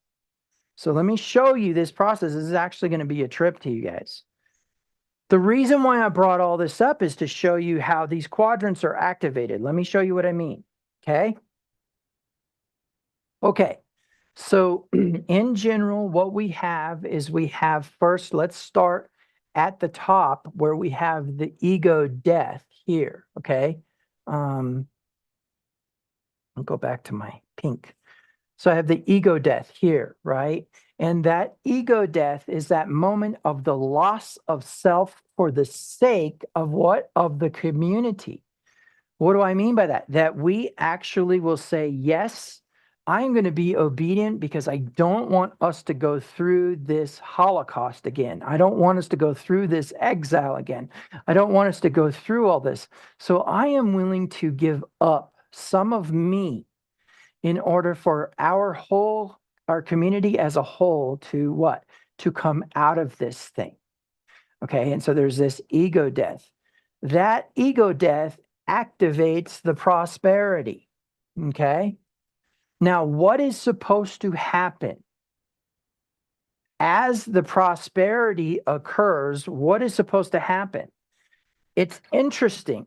So let me show you this process. This is actually going to be a trip to you guys. The reason why I brought all this up is to show you how these quadrants are activated. Let me show you what I mean. Okay. Okay. So in general, what we have is first, let's start at the top where we have the ego death here. Okay. I'll go back to my pink. So I have the ego death here, right? And that ego death is that moment of the loss of self for the sake of what? Of the community. What do I mean by that? That we actually will say yes I'm going to be obedient because I don't want us to go through this Holocaust again. I don't want us to go through this exile again. I don't want us to go through all this. So I am willing to give up some of me in order for our community as a whole to what? To come out of this thing. Okay. And so there's this ego death. That ego death activates the prosperity. Okay. Now, what is supposed to happen? As the prosperity occurs, what is supposed to happen? It's interesting.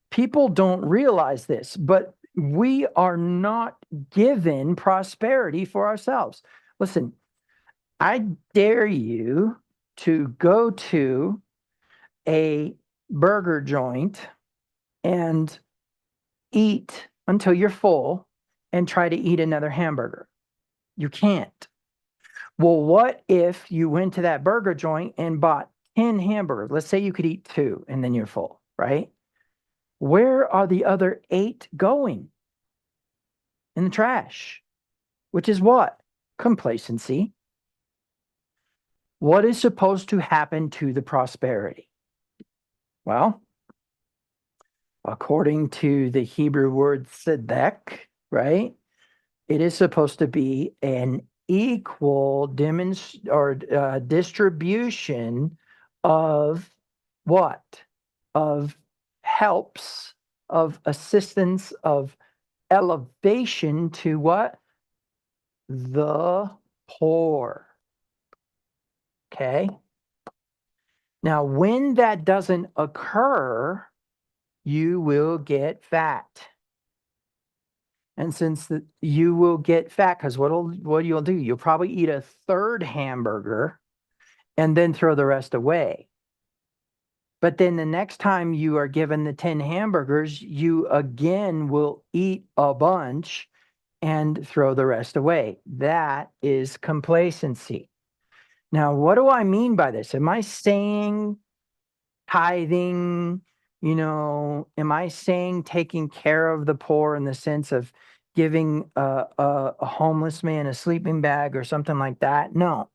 People don't realize this, but we are not given prosperity for ourselves. Listen, I dare you to go to a burger joint and eat until you're full and try to eat another hamburger. You can't. Well, what if you went to that burger joint and bought 10 hamburgers? Let's say you could eat 2 and then you're full, right? Where are the other 8 going? In the trash, which is what? Complacency. What is supposed to happen to the prosperity? Well, according to the Hebrew word tzedek, right? It is supposed to be an equal distribution of what? Of helps, of assistance, of elevation to what? The poor. Okay. Now, when that doesn't occur, you will get fat. And since you will get fat, because what you'll do, you'll probably eat a 3rd hamburger and then throw the rest away. But then the next time you are given the 10 hamburgers, you again will eat a bunch and throw the rest away. That is complacency. Now, what do I mean by this? Am I saying tithing? Am I saying taking care of the poor in the sense of giving a homeless man a sleeping bag or something like that? No.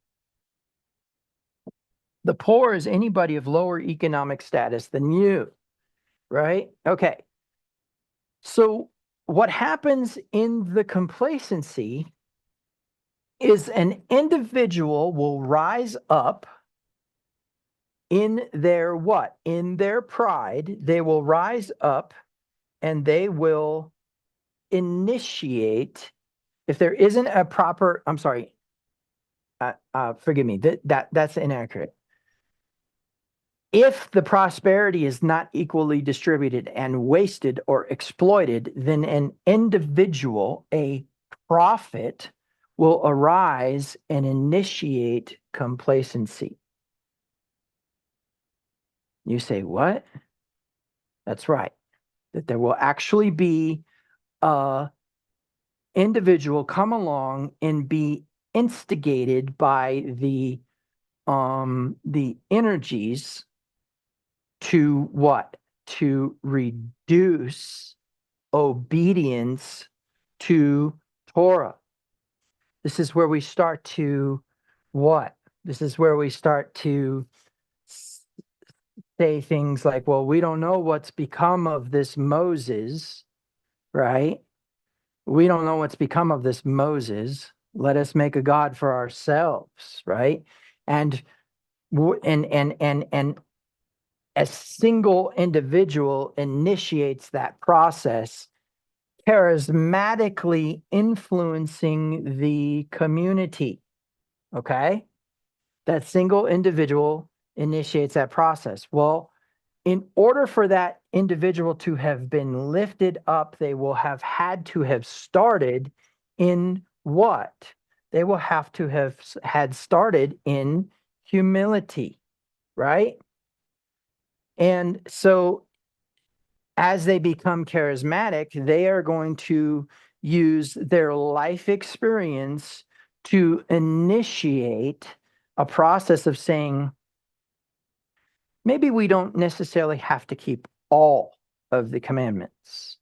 The poor is anybody of lower economic status than you, right? Okay. So what happens in the complacency is an individual will rise up in their what? In their pride. They will rise up and they will initiate. If there isn't a proper, I'm sorry, forgive me, that's inaccurate. If the prosperity is not equally distributed and wasted or exploited, then an individual, a prophet, will arise and initiate complacency. You say, what? That's right. That there will actually be a individual come along and be instigated by the energies to what? To reduce obedience to Torah. This is where we start to what? This is where we start to say things like, well, we don't know what's become of this Moses, right? We don't know what's become of this Moses. Let us make a God for ourselves, right? And a single individual initiates that process, charismatically influencing the community. Okay? That single individual initiates that process. Well, in order for that individual to have been lifted up, they will have had to have started in what? They will have to have had started in humility, right? And so as they become charismatic, they are going to use their life experience to initiate a process of saying, maybe we don't necessarily have to keep all of the commandments.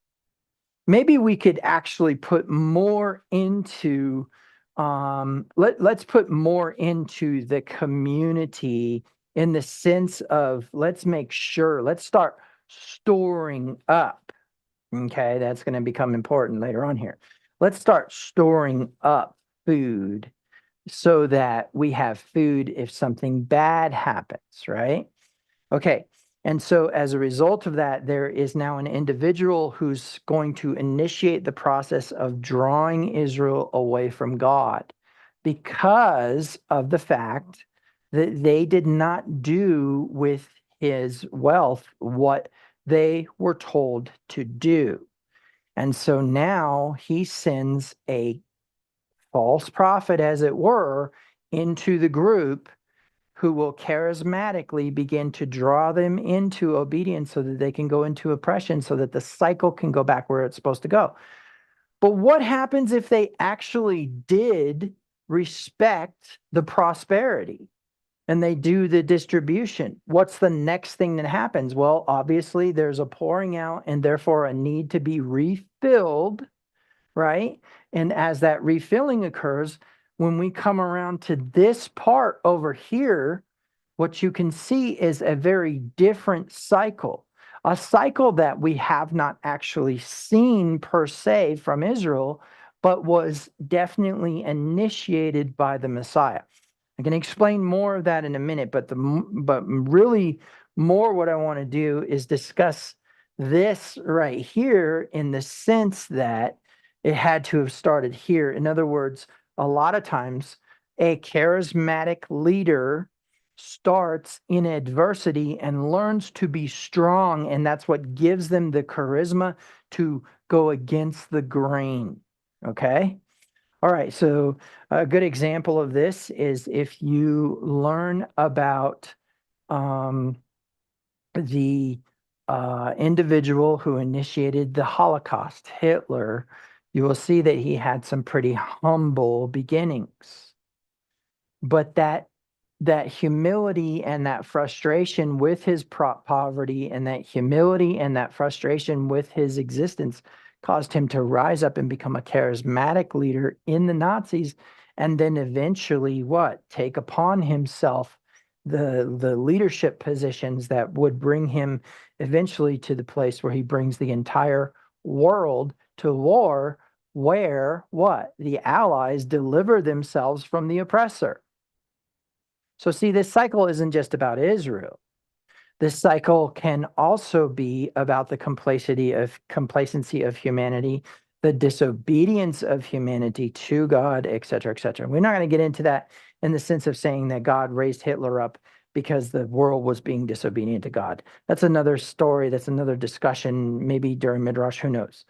maybe we could actually put more into let's put more into the community in the sense of let's make sure, let's start storing up. Okay, that's going to become important later on here. Let's start storing up food so that we have food if something bad happens, right? Okay. And so as a result of that, there is now an individual who's going to initiate the process of drawing Israel away from God because of the fact that they did not do with his wealth what they were told to do. And so now he sends a false prophet, as it were, into the group who will charismatically begin to draw them into obedience so that they can go into oppression, so that the cycle can go back where it's supposed to go. But what happens if they actually did respect the prosperity and they do the distribution? What's the next thing that happens? Well, obviously, there's a pouring out and therefore a need to be refilled, right? And as that refilling occurs, when we come around to this part over here, what you can see is a very different cycle, a cycle that we have not actually seen per se from Israel, but was definitely initiated by the Messiah. I can explain more of that in a minute, but really more what I want to do is discuss this right here in the sense that it had to have started here. In other words, a lot of times a charismatic leader starts in adversity and learns to be strong, and that's what gives them the charisma to go against the grain. Okay. All right. So a good example of this is if you learn about um, the individual who initiated the Holocaust, Hitler, you will see that he had some pretty humble beginnings. But that humility and that frustration with his poverty and that humility and that frustration with his existence caused him to rise up and become a charismatic leader in the Nazis, and then eventually what? Take upon himself the leadership positions that would bring him eventually to the place where he brings the entire world to war, where what? The Allies deliver themselves from the oppressor. So see, this cycle isn't just about Israel. This cycle can also be about the complacency of humanity, the disobedience of humanity to God, et cetera, et cetera. We're not going to get into that in the sense of saying that God raised Hitler up because the world was being disobedient to God. That's another story. That's another discussion, maybe during Midrash, who knows.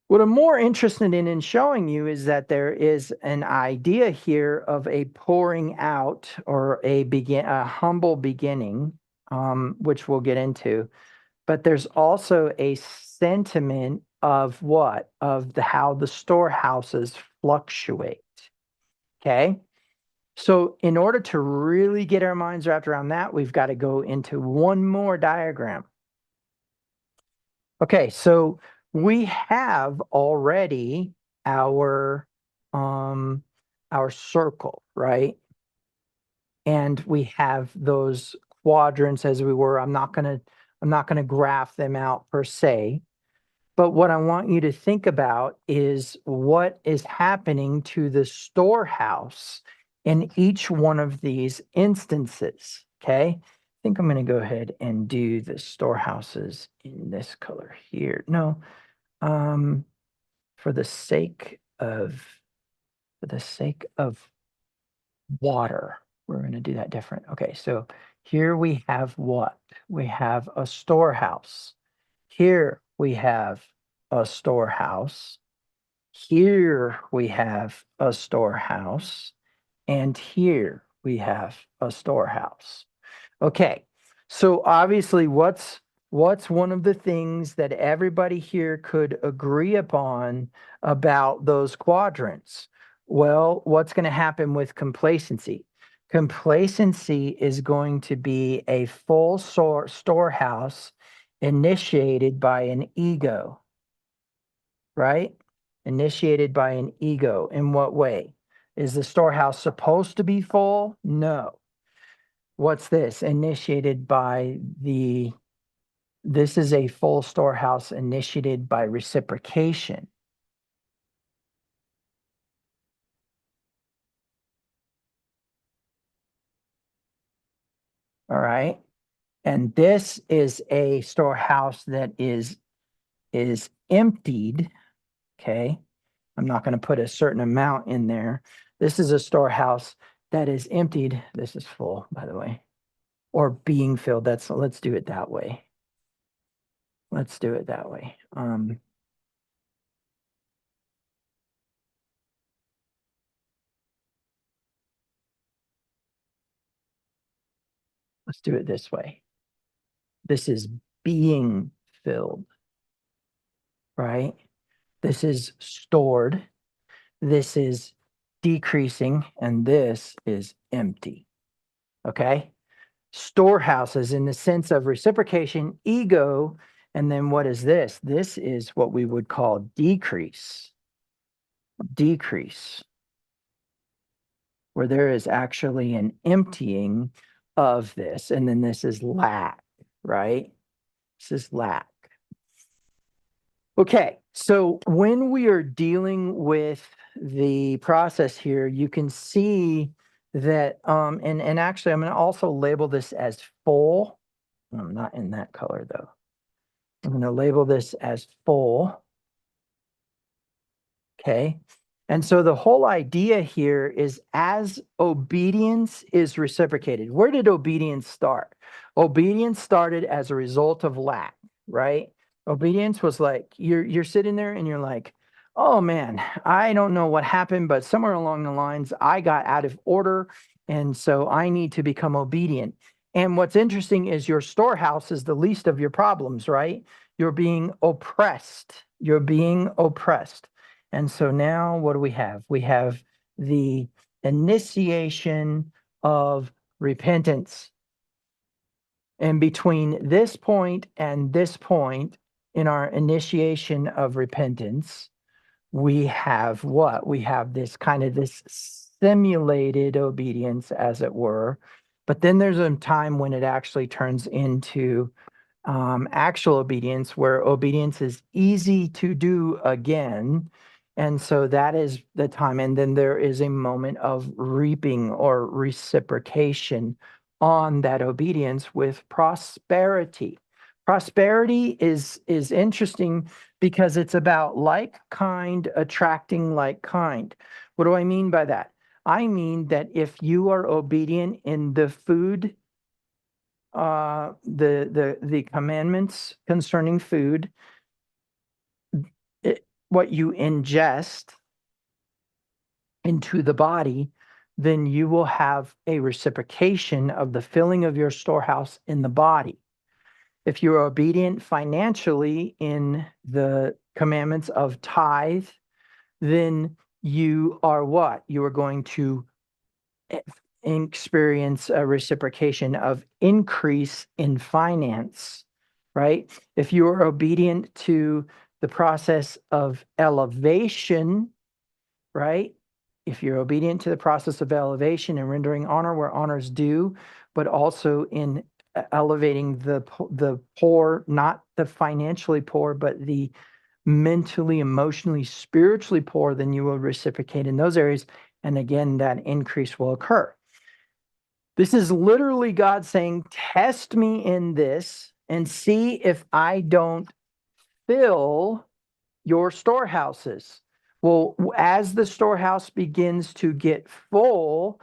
What I'm more interested in showing you is that there is an idea here of a pouring out or a humble beginning, which we'll get into. But there's also a sentiment of what? Of how the storehouses fluctuate. Okay. So in order to really get our minds wrapped around that, we've got to go into one more diagram. Okay, so we have already um our circle, right? And we have those quadrants as we were. I'm not gonna graph them out per se, but what I want you to think about is what is happening to the storehouse in each one of these instances. Okay. I think I'm going to go ahead and do the storehouses in this color here. No, um, for the sake of water, we're going to do that different. Okay, so here we have what? We have a storehouse. Here we have a storehouse. Here we have a storehouse. And here we have a storehouse. Okay, so obviously, what's one of the things that everybody here could agree upon about those quadrants? Well, what's going to happen with complacency? Complacency is going to be a full storehouse initiated by an ego. right? Initiated by an ego. In what way? Is the storehouse supposed to be full? No. What's this? Initiated by this is a full storehouse initiated by reciprocation. All right. And this is a storehouse that is emptied. Okay. I'm not going to put a certain amount in there. This is a storehouse that is emptied. This is full, by the way, or being filled. Let's do it that way. Let's do it that way. Let's do it this way. This is being filled, right? This is stored. This is decreasing, and this is empty. Okay. Storehouses in the sense of reciprocation, ego. And then what is this? This is what we would call decrease. Decrease, where there is actually an emptying of this. And then this is lack, right? This is lack. Okay, so when we are dealing with the process here, you can see that, and actually I'm going to also label this as full. I'm not in that color though. I'm going to label this as full. Okay. And so the whole idea here is as obedience is reciprocated, where did obedience start? Obedience started as a result of lack, right? Obedience was like you're sitting there and you're like, oh man, I don't know what happened, but somewhere along the lines, I got out of order. And so I need to become obedient. And what's interesting is your storehouse is the least of your problems, right? You're being oppressed. You're being oppressed. And so now what do we have? We have the initiation of repentance. And between this point and this point in our initiation of repentance, we have what? We have this kind of this simulated obedience, as it were. But then there's a time when it actually turns into actual obedience, where obedience is easy to do again. And so that is the time. And then there is a moment of reaping or reciprocation on that obedience with prosperity. Prosperity is interesting because it's about like kind attracting like kind. What do I mean by that? I mean that if you are obedient in the food, the commandments concerning food, what you ingest into the body, then you will have a reciprocation of the filling of your storehouse in the body. If you're obedient financially in the commandments of tithe, then you are what? You are going to experience a reciprocation of increase in finance, right? If you are obedient to the process of elevation, right? If you're obedient to the process of elevation and rendering honor where honor's due, but also in elevating the poor, not the financially poor, but the mentally, emotionally, spiritually poor, then you will reciprocate in those areas. And again, that increase will occur. This is literally God saying, test me in this and see if I don't fill your storehouses. Well, as the storehouse begins to get full,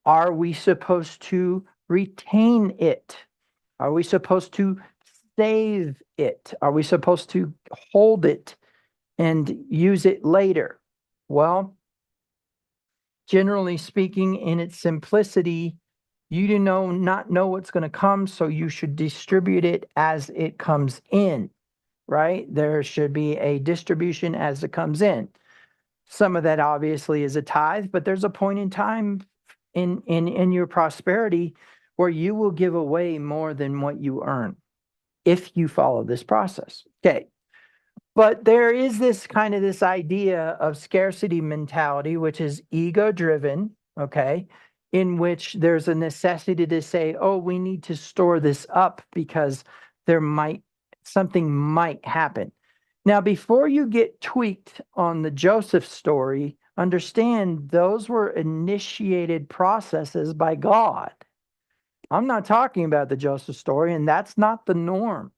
are we supposed to retain it? Are we supposed to save it? Are we supposed to hold it and use it later? Well, generally speaking, in its simplicity, you do not know what's going to come, so you should distribute it as it comes in, right? There should be a distribution as it comes in. Some of that obviously is a tithe, but there's a point in time in your prosperity where you will give away more than what you earn if you follow this process. Okay. But there is this idea of scarcity mentality, which is ego driven, okay, in which there's a necessity to say, oh, we need to store this up because something might happen. Now, before you get tweaked on the Joseph story, understand those were initiated processes by God. I'm not talking about the Joseph story, and that's not the norm.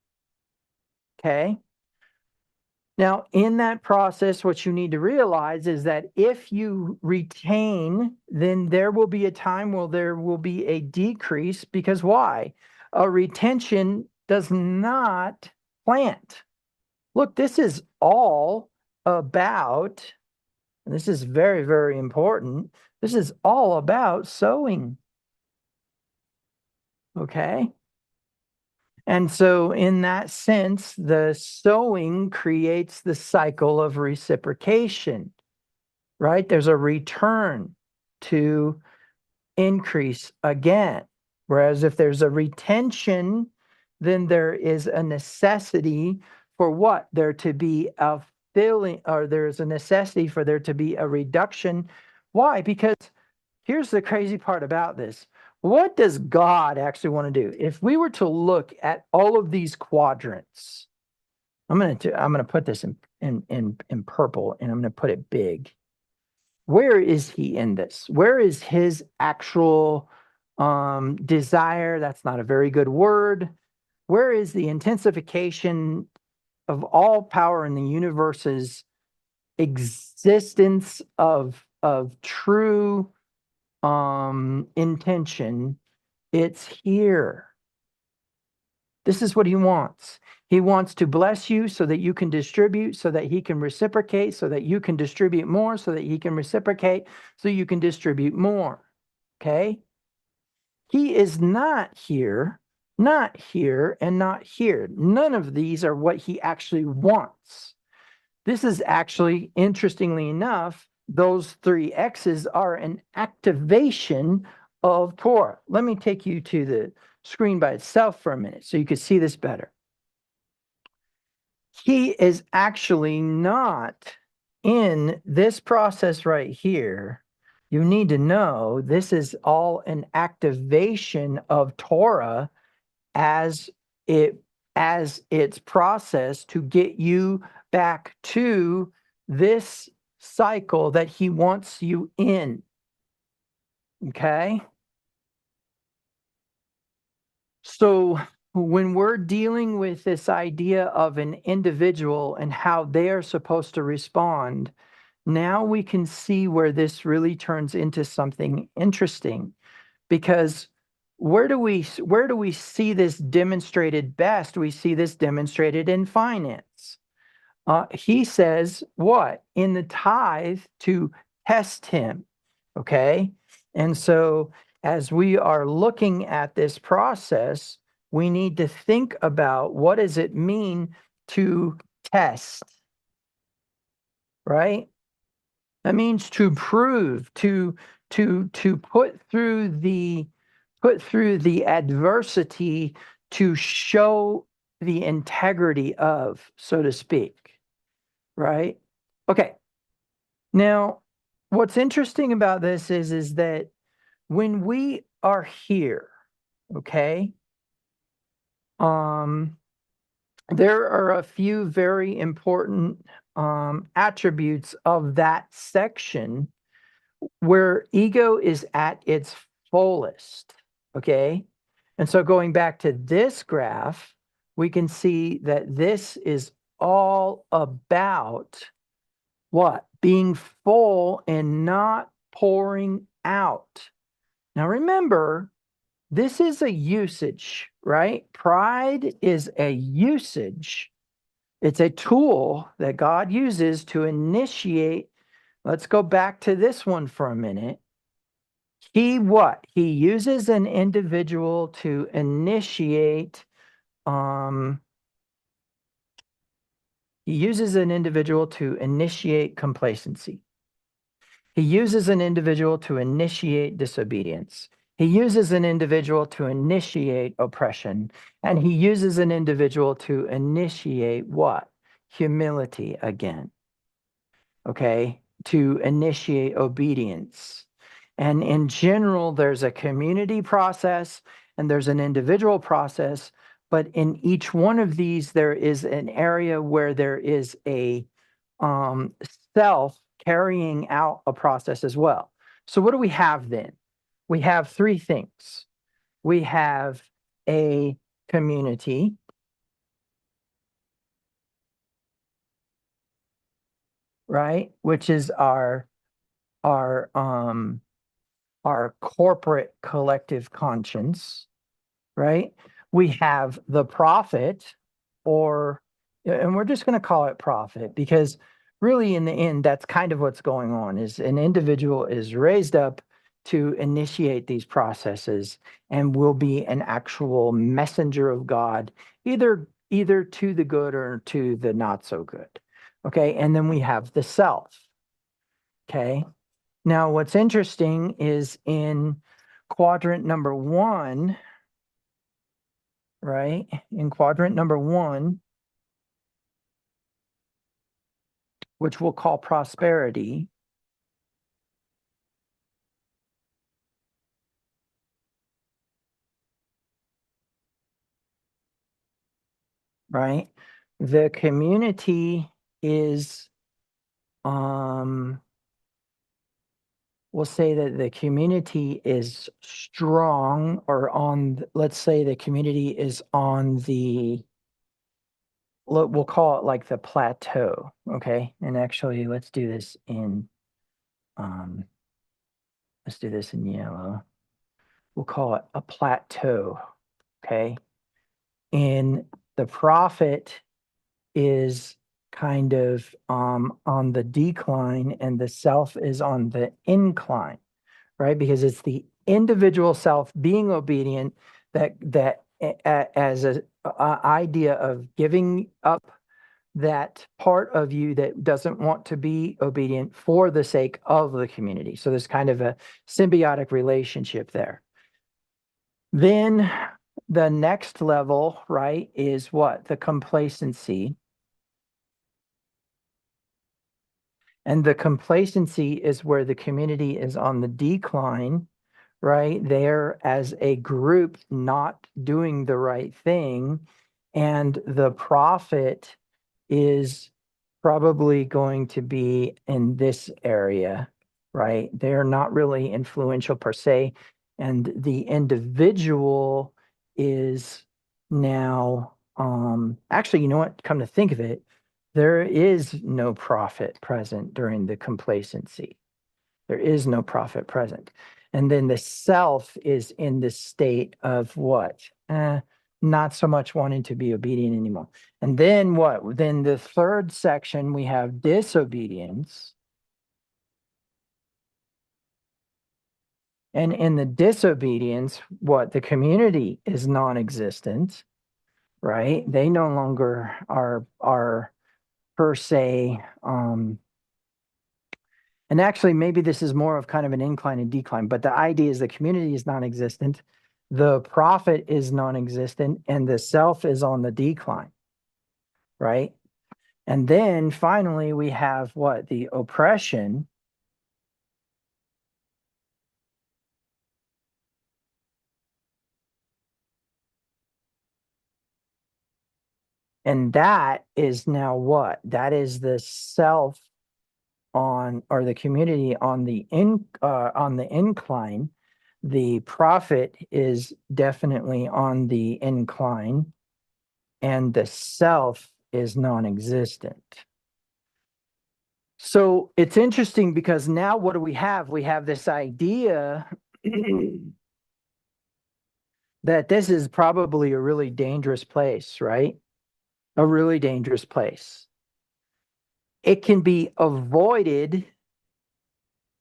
Okay. Now, in that process, what you need to realize is that if you retain, then there will be a time where there will be a decrease. Because why? A retention does not plant. Look, this is all about, and this is very, very important. This is all about sowing. Okay. And so in that sense, the sowing creates the cycle of reciprocation, right? There's a return to increase again. Whereas if there's a retention, then there is a necessity for what? There to be a filling, or there's a necessity for there to be a reduction. Why? Because here's the crazy part about this. What does God actually want to do? If we were to look at all of these quadrants, I'm gonna put this in purple, and I'm gonna put it big. Where is he in this? Where is his actual desire? That's not a very good word. Where is the intensification of all power in the universe's existence of true intention? It's here. This is what he wants. He wants to bless you so that you can distribute, so that he can reciprocate, so that you can distribute more, so that he can reciprocate, so you can distribute more. Okay? He is not here, and not here. None of these are what he actually wants. This is actually, interestingly enough, those three X's are an activation of Torah. Let me take you to the screen by itself for a minute so you can see this better. He is actually not in this process right here. You need to know this is all an activation of Torah as its process to get you back to this cycle that he wants you in. Okay? So when we're dealing with this idea of an individual and how they are supposed to respond, now we can see where this really turns into something interesting. Because where do we see this demonstrated best? We see this demonstrated in finance. He says what? In the tithe to test him. Okay. And so as we are looking at this process, we need to think about what does it mean to test, right? That means to prove, to put through the adversity to show the integrity of, so to speak, right? Okay. Now, what's interesting about this is that when we are here, okay, there are a few very important attributes of that section where ego is at its fullest, okay? And so going back to this graph, we can see that this is all about what? Being full and not pouring out. Now remember, this is a usage, right? Pride is a usage. It's a tool that God uses to initiate. Let's go back to this one for a minute. He uses an individual to initiate, he uses an individual to initiate complacency. He uses an individual to initiate disobedience. He uses an individual to initiate oppression. And he uses an individual to initiate what? humility again, okay, to initiate obedience. And in general, there's a community process and there's an individual process, but in each one of these, there is an area where there is a self carrying out a process as well. So what do we have then? We have three things. We have a community, right? Which is our our corporate collective conscience, right? We have the prophet, or, and we're just going to call it prophet because really in the end, that's kind of what's going on is an individual is raised up to initiate these processes and will be an actual messenger of God, either to the good or to the not so good. Okay. And then we have the self. Okay. Now, what's interesting is in quadrant number 1, right? In quadrant number 1, which we'll call prosperity, right? The community is, we'll say that the community is strong, or on, let's say the community is on the, we'll call it like the plateau, okay? And actually, let's do this in yellow. We'll call it a plateau, okay? And the prophet is kind of on the decline and the self is on the incline, right? Because it's the individual self being obedient that as a idea of giving up that part of you that doesn't want to be obedient for the sake of the community. So there's kind of a symbiotic relationship there. Then the next level, right, is what? The complacency. And the complacency is where the community is on the decline, right? They're as a group not doing the right thing. And the prophet is probably going to be in this area, right? They're not really influential per se. And the individual is now, actually, you know what? Come to think of it, there is no prophet present during the complacency. There is no prophet present. And then the self is in the state of what? Not so much wanting to be obedient anymore. And then what? Then the third section, we have disobedience. And in the disobedience, what? The community is non-existent, right? They no longer are per se, and actually, maybe this is more of kind of an incline and decline, but the idea is the community is non-existent, the prophet is non-existent, and the self is on the decline, right? And then finally, we have what? The oppression. And that is now what? That is the self on, or the community on the incline. The prophet is definitely on the incline, and the self is non-existent. So it's interesting because now what do we have? We have this idea that this is probably a really dangerous place, right? A really dangerous place. It can be avoided,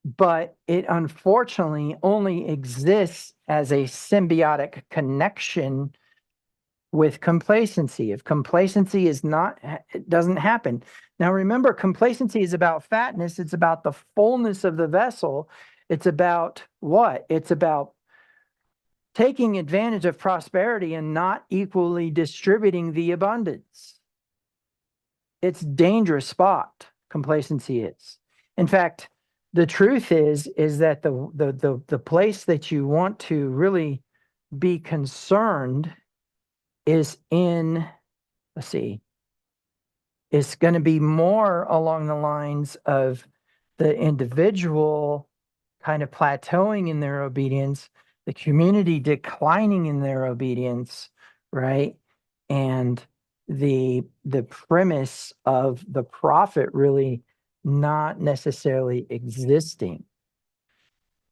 but it unfortunately only exists as a symbiotic connection with complacency. If complacency is not, it doesn't happen. Now remember, complacency is about fatness. It's about the fullness of the vessel. It's about what? It's about taking advantage of prosperity and not equally distributing the abundance. it's dangerous spot, complacency is. In fact, the truth is that the place that you want to really be concerned is in, let's see, is going to be more along the lines of the individual kind of plateauing in their obedience, the community declining in their obedience, right? And the premise of the prophet really not necessarily existing.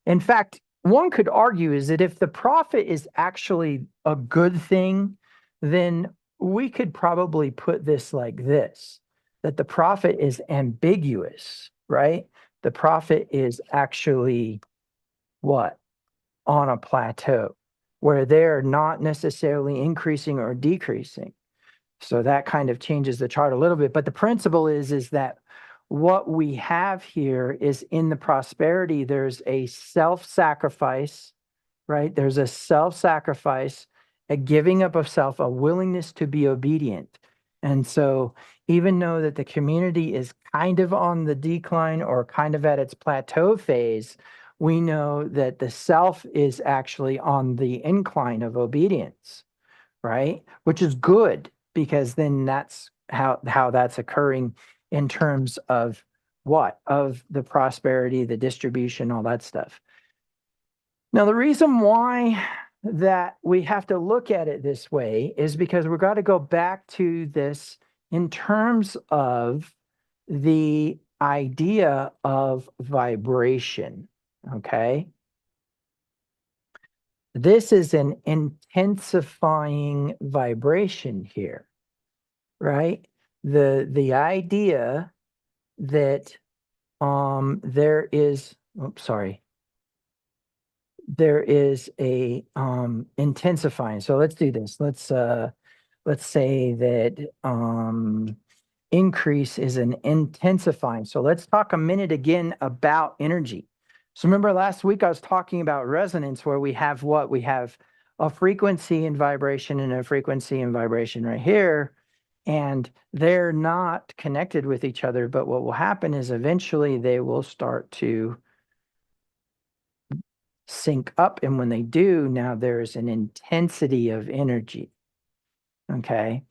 In fact, one could argue is that if the prophet is actually a good thing, then we could probably put this like this, that the prophet is ambiguous, right? The prophet is actually what? On a plateau where they're not necessarily increasing or decreasing. So that kind of changes the chart a little bit. But the principle is that what we have here is in the prosperity, there's a self-sacrifice, right? There's a self-sacrifice, a giving up of self, a willingness to be obedient. And so even though that the community is kind of on the decline or kind of at its plateau phase, we know that the self is actually on the incline of obedience, right? Which is good because then that's how that's occurring in terms of what? Of the prosperity, the distribution, all that stuff. Now, the reason why that we have to look at it this way is because we've got to go back to this in terms of the idea of vibration, okay? This is an intensifying vibration here, right? The idea that there is, oops, sorry, there is a intensifying. So let's do this. Let's say that increase is an intensifying. So let's talk a minute again about energy. So remember last week I was talking about resonance where we have what? We have a frequency and vibration and a frequency and vibration right here. And they're not connected with each other, but what will happen is eventually they will start to sync up. And when they do, now there's an intensity of energy. Okay.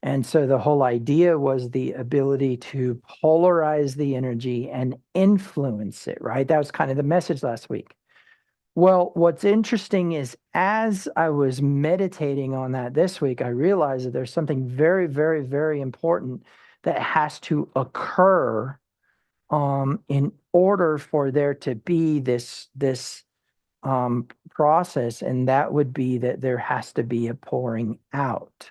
And so the whole idea was the ability to polarize the energy and influence it, right? That was kind of the message last week. Well, what's interesting is as I was meditating on that this week, I realized that there's something very, very, very important that has to occur in order for there to be this process, and that would be that there has to be a pouring out.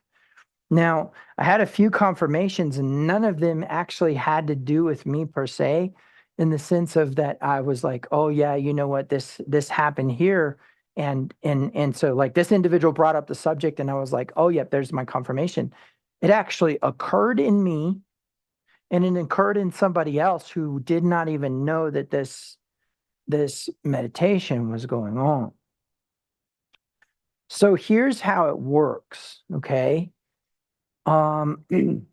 Now, I had a few confirmations, and none of them actually had to do with me per se, in the sense of that I was like, oh yeah, you know what, this happened here. And so like this individual brought up the subject and I was like, oh yep, there's my confirmation. It actually occurred in me and it occurred in somebody else who did not even know that this meditation was going on. So here's how it works, okay? And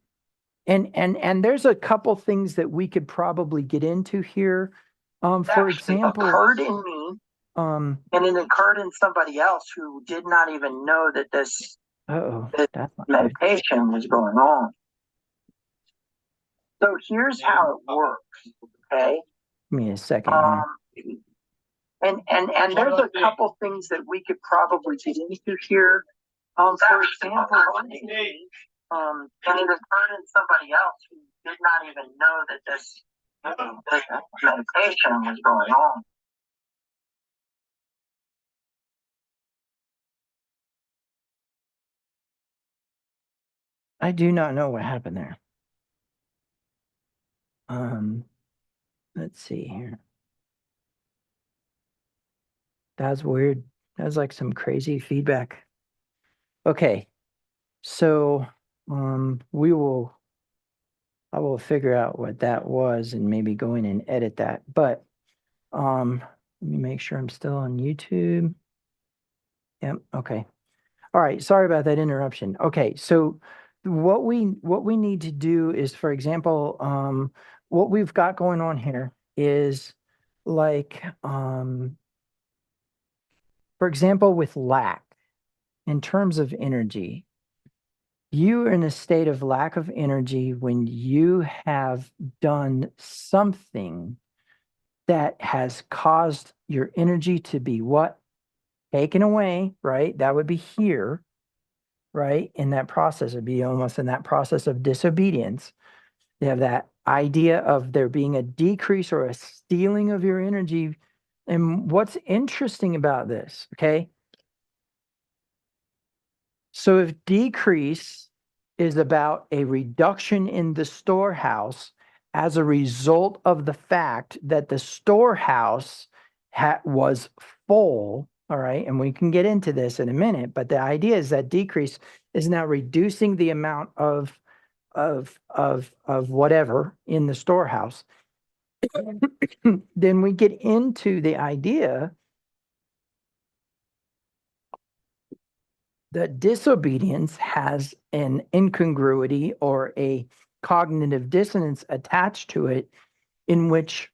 there's a couple things that we could probably get into here. For example, occurred in me, and it occurred in somebody else who did not even know that this meditation was going on. So here's how it works, okay? Give me a second here. And there's a couple things that we could probably get into here. For example, and it occurred in somebody else who did not even know that this meditation was going on. I do not know what happened there. Let's see here. That's weird. That was like some crazy feedback. Okay. So, I will figure out what that was and maybe go in and edit that. But, let me make sure I'm still on YouTube. Yep. Okay. All right. Sorry about that interruption. Okay. So what we need to do is, for example, what we've got going on here is like, for example, with lack, in terms of energy, you are in a state of lack of energy when you have done something that has caused your energy to be what? Taken away, right? That would be here, right? In that process, it'd be almost in that process of disobedience. You have that idea of there being a decrease or a stealing of your energy. And what's interesting about this, okay? So if decrease is about a reduction in the storehouse as a result of the fact that the storehouse was full, all right, and we can get into this in a minute, but the idea is that decrease is now reducing the amount of whatever in the storehouse. Then we get into the idea that disobedience has an incongruity or a cognitive dissonance attached to it, in which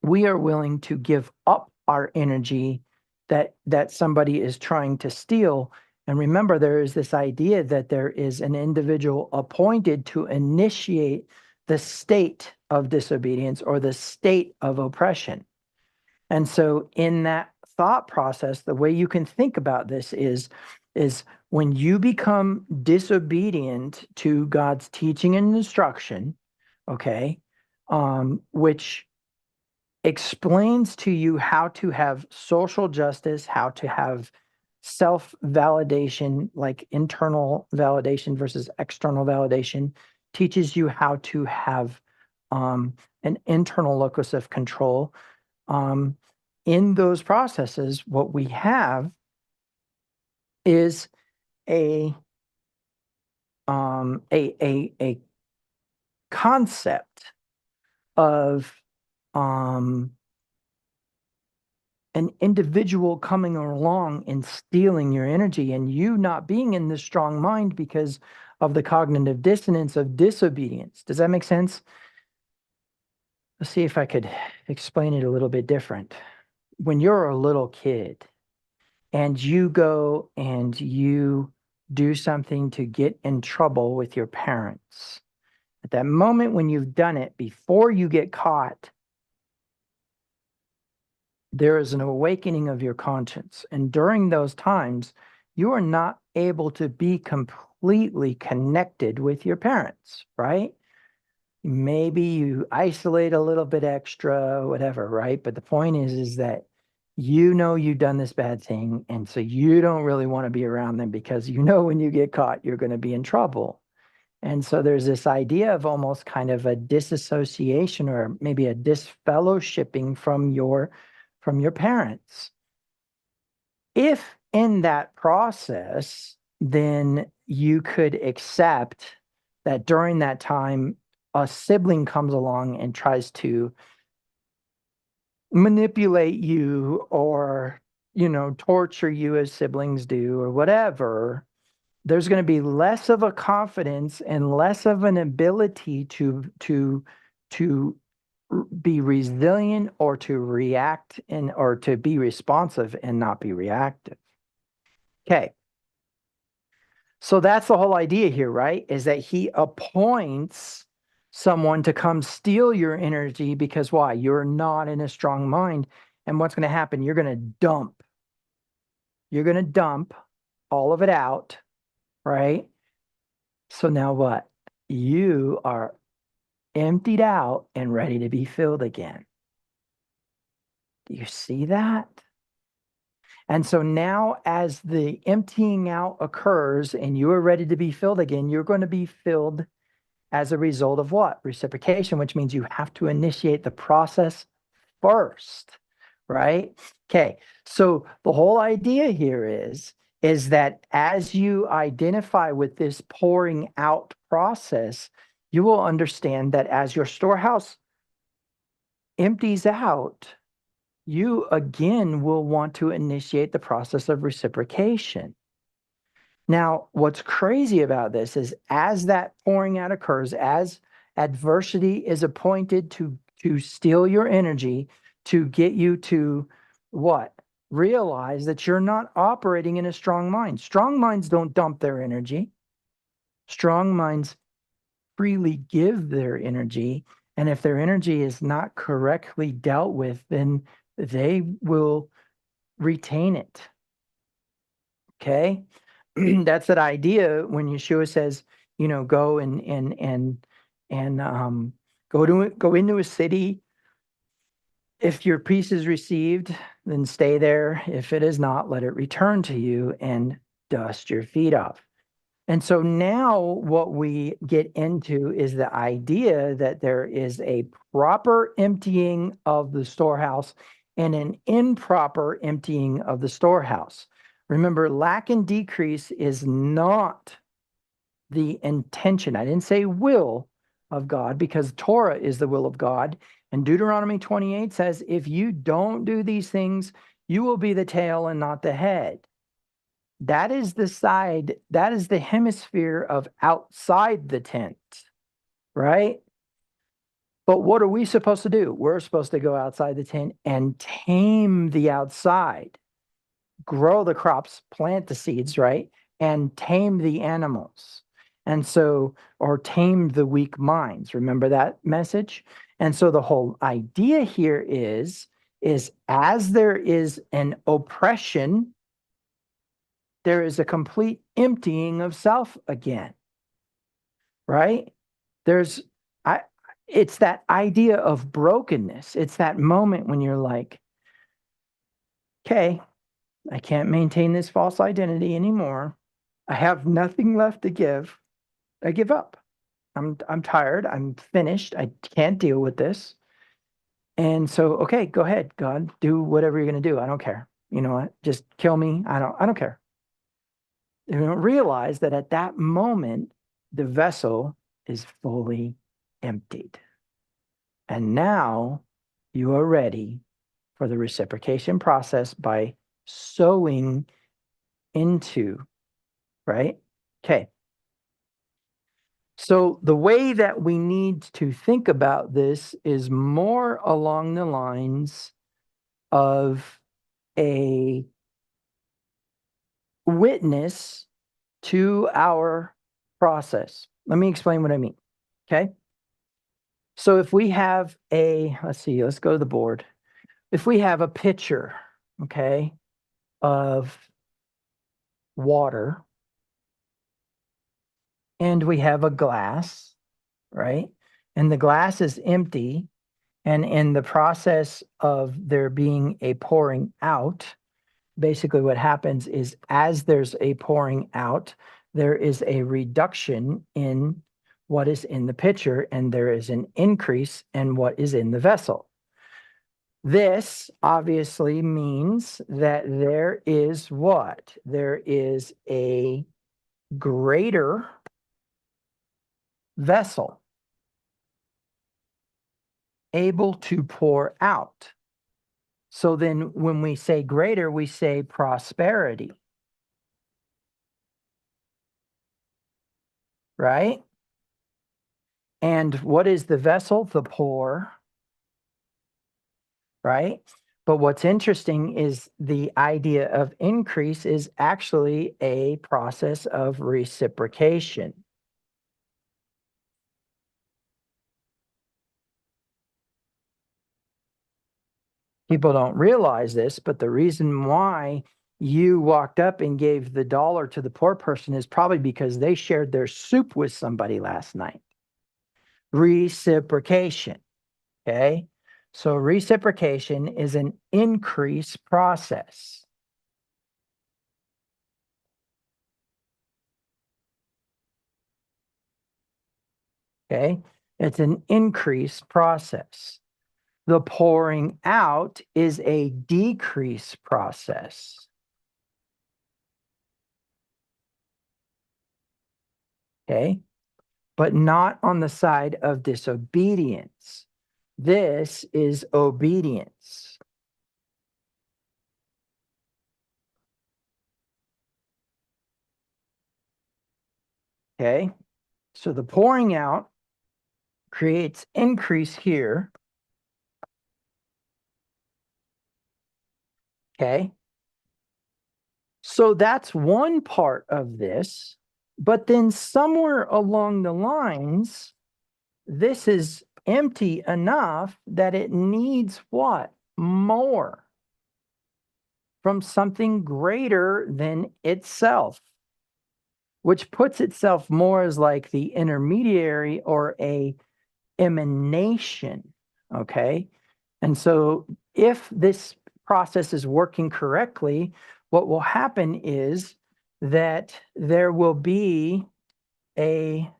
we are willing to give up our energy that somebody is trying to steal. And remember, there is this idea that there is an individual appointed to initiate the state of disobedience or the state of oppression. And so in that thought process, the way you can think about this is when you become disobedient to God's teaching and instruction, okay, which explains to you how to have social justice, how to have self-validation, like internal validation versus external validation, teaches you how to have an internal locus of control. In those processes, what we have is a concept of an individual coming along and stealing your energy, and you not being in this strong mind because of the cognitive dissonance of disobedience. Does that make sense? Let's see if I could explain it a little bit different. When you're a little kid and you go and you do something to get in trouble with your parents, at that moment when you've done it, before you get caught, there is an awakening of your conscience. And during those times, you are not able to be completely connected with your parents, right? Maybe you isolate a little bit extra, whatever, right? But the point is that you know you've done this bad thing, and so you don't really want to be around them because you know when you get caught, you're going to be in trouble. And so there's this idea of almost kind of a disassociation or maybe a disfellowshipping from your parents. If in that process, then you could accept that during that time, a sibling comes along and tries to manipulate you or, torture you as siblings do or whatever, there's going to be less of a confidence and less of an ability to be resilient or to react or to be responsive and not be reactive. Okay. So that's the whole idea here, right? Is that he appoints someone to come steal your energy because why? You're not in a strong mind. And what's going to happen? You're going to dump. You're going to dump all of it out, right? So now what? You are emptied out and ready to be filled again. Do you see that? And so now as the emptying out occurs and you are ready to be filled again, you're going to be filled as a result of what? Reciprocation, which means you have to initiate the process first, right? Okay, so the whole idea here is that as you identify with this pouring out process, you will understand that as your storehouse empties out, you again will want to initiate the process of reciprocation. Now, what's crazy about this is as that pouring out occurs, as adversity is appointed to steal your energy, to get you to what? Realize that you're not operating in a strong mind. Strong minds don't dump their energy. Strong minds freely give their energy. And if their energy is not correctly dealt with, then they will retain it. Okay. That's that idea when Yeshua says, go and go into a city. If your peace is received, then stay there. If it is not, let it return to you and dust your feet off. And so now what we get into is the idea that there is a proper emptying of the storehouse and an improper emptying of the storehouse. Remember, lack and decrease is not the intention. I didn't say will of God, because Torah is the will of God. And Deuteronomy 28 says, if you don't do these things, you will be the tail and not the head. That is the side, that is the hemisphere of outside the tent, right? But what are we supposed to do? We're supposed to go outside the tent and tame the outside, grow the crops, plant the seeds, right? And tame the animals. And so, or tame the weak minds. Remember that message? And so the whole idea here is as there is an oppression, there is a complete emptying of self again, right? It's that idea of brokenness. It's that moment when you're like, okay, I can't maintain this false identity anymore. I have nothing left to give. I give up. I'm tired. I'm finished. I can't deal with this. And so, okay, go ahead, God, do whatever you're going to do. I don't care. You know what? Just kill me. I don't care. You don't realize that at that moment, the vessel is fully emptied. And now you are ready for the reciprocation process by sowing into, right? Okay. So the way that we need to think about this is more along the lines of a witness to our process. Let me explain what I mean. Okay. So if we have let's go to the board. If we have a pitcher, okay, of water, and we have a glass, right? And the glass is empty, and in the process of there being a pouring out, basically what happens is as there's a pouring out, there is a reduction in what is in the pitcher, and there is an increase in what is in the vessel. This obviously means that there is what? There is a greater vessel able to pour out. So then when we say greater, we say prosperity, right? And what is the vessel? The poor, right? But what's interesting is the idea of increase is actually a process of reciprocation. People don't realize this, but the reason why you walked up and gave the dollar to the poor person is probably because they shared their soup with somebody last night. Reciprocation, okay? So reciprocation is an increase process. Okay? It's an increase process. The pouring out is a decrease process. Okay? But not on the side of disobedience. This is obedience. Okay. So the pouring out creates increase here. Okay. So that's one part of this. But then somewhere along the lines, this is empty enough that it needs what? More from something greater than itself, which puts itself more as like the intermediary or a emanation. Okay. And so if this process is working correctly, what will happen is that there will be a,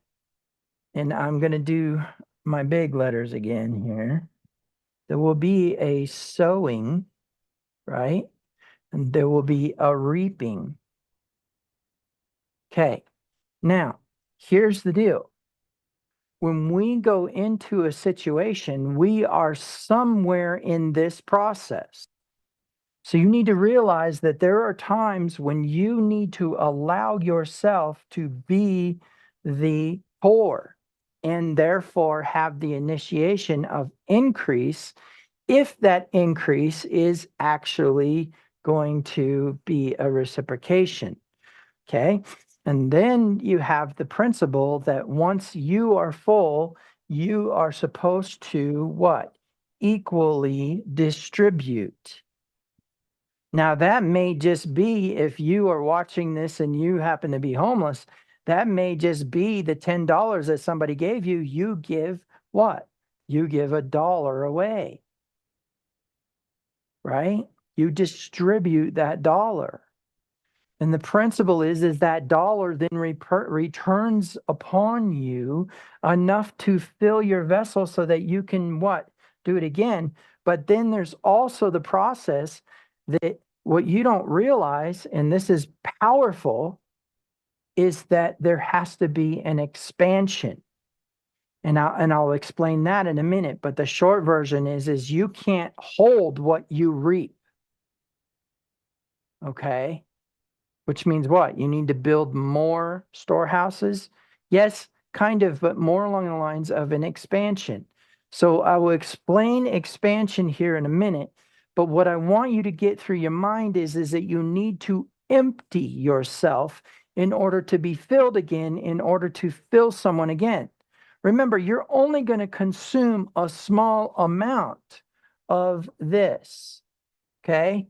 and I'm going to do my big letters again here. There will be a sowing, right? And there will be a reaping. Okay. Now, here's the deal. When we go into a situation, we are somewhere in this process. So you need to realize that there are times when you need to allow yourself to be the poor and therefore have the initiation of increase if that increase is actually going to be a reciprocation. Okay. And then you have the principle that once you are full, you are supposed to what? Equally distribute. Now, that may just be if you are watching this and you happen to be homeless, that may just be the $10 that somebody gave you. You give what? You give $1 away, right? You distribute that dollar. And the principle is that dollar then returns upon you enough to fill your vessel so that you can what? Do it again. But then there's also the process that what you don't realize, and this is powerful, is that there has to be an expansion. And I'll explain that in a minute. But the short version is you can't hold what you reap. Okay. Which means what? You need to build more storehouses? Yes, kind of, but more along the lines of an expansion. So I will explain expansion here in a minute, but what I want you to get through your mind is that you need to empty yourself in order to be filled again, in order to fill someone again. Remember, you're only going to consume a small amount of this, okay?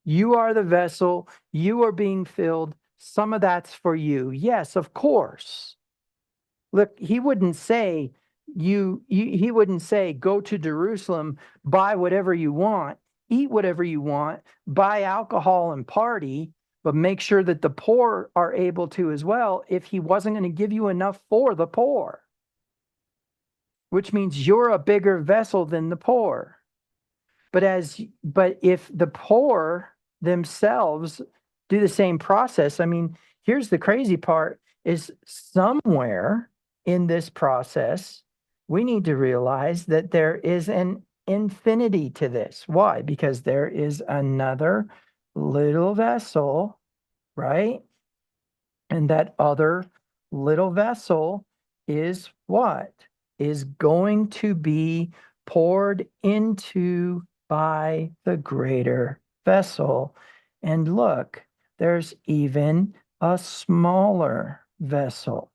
You are the vessel. You are being filled. Some of that's for you. Yes, of course. Look, he wouldn't say he wouldn't say go to Jerusalem, buy whatever you want, eat whatever you want, buy alcohol and party, but make sure that the poor are able to as well if he wasn't going to give you enough for the poor, which means you're a bigger vessel than the poor. But if the poor themselves do the same process, I mean, here's the crazy part is somewhere in this process, we need to realize that there is an infinity to this. Why? Because there is another little vessel, right? And that other little vessel is what? Is going to be poured into by the greater vessel. And look, there's even a smaller vessel.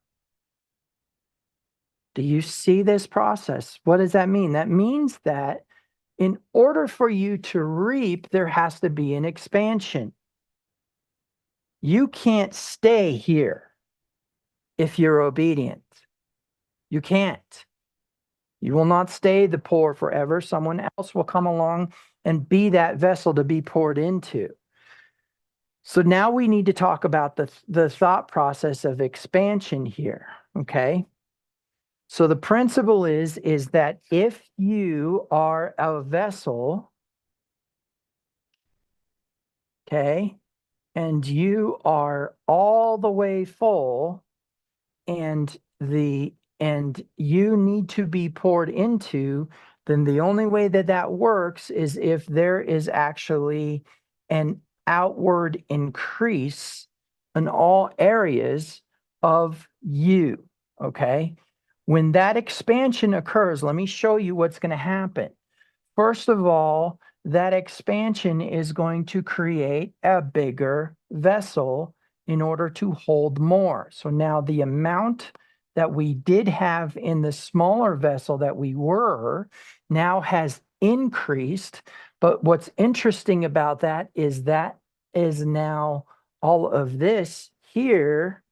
Do you see this process? What does that mean? That means that in order for you to reap, there has to be an expansion. You can't stay here if you're obedient. You can't. You will not stay the poor forever. Someone else will come along and be that vessel to be poured into. So now we need to talk about the thought process of expansion here, okay? So the principle is that if you are a vessel, okay, and you are all the way full, and you need to be poured into, then the only way that that works is if there is actually an outward increase in all areas of you, okay? When that expansion occurs, let me show you what's going to happen. First of all, that expansion is going to create a bigger vessel in order to hold more. So now the amount that we did have in the smaller vessel that we were now has increased. But what's interesting about that is now all of this here.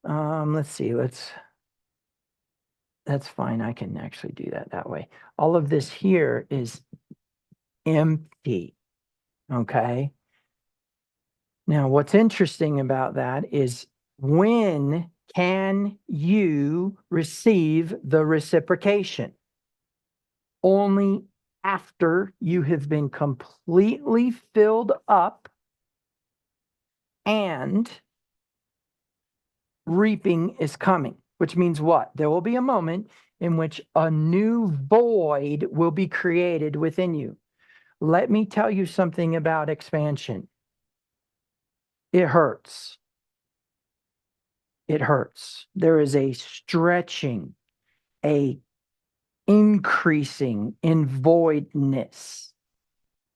Let's see, that's fine. I can actually do that way. All of this here is empty. Okay. Now, what's interesting about that is when can you receive the reciprocation? Only after you have been completely filled up and reaping is coming, which means what? There will be a moment in which a new void will be created within you. Let me tell you something about expansion. It hurts. It hurts. There is a stretching, a increasing in voidness.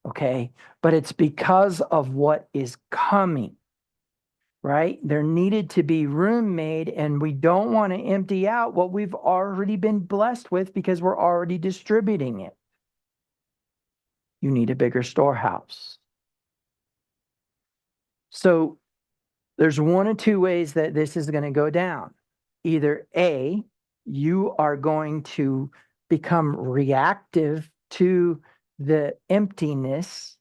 Okay. But it's because of what is coming, right? There needed to be room made, and we don't want to empty out what we've already been blessed with because we're already distributing it. You need a bigger storehouse. So there's one of two ways that this is going to go down. Either A, you are going to become reactive to the emptiness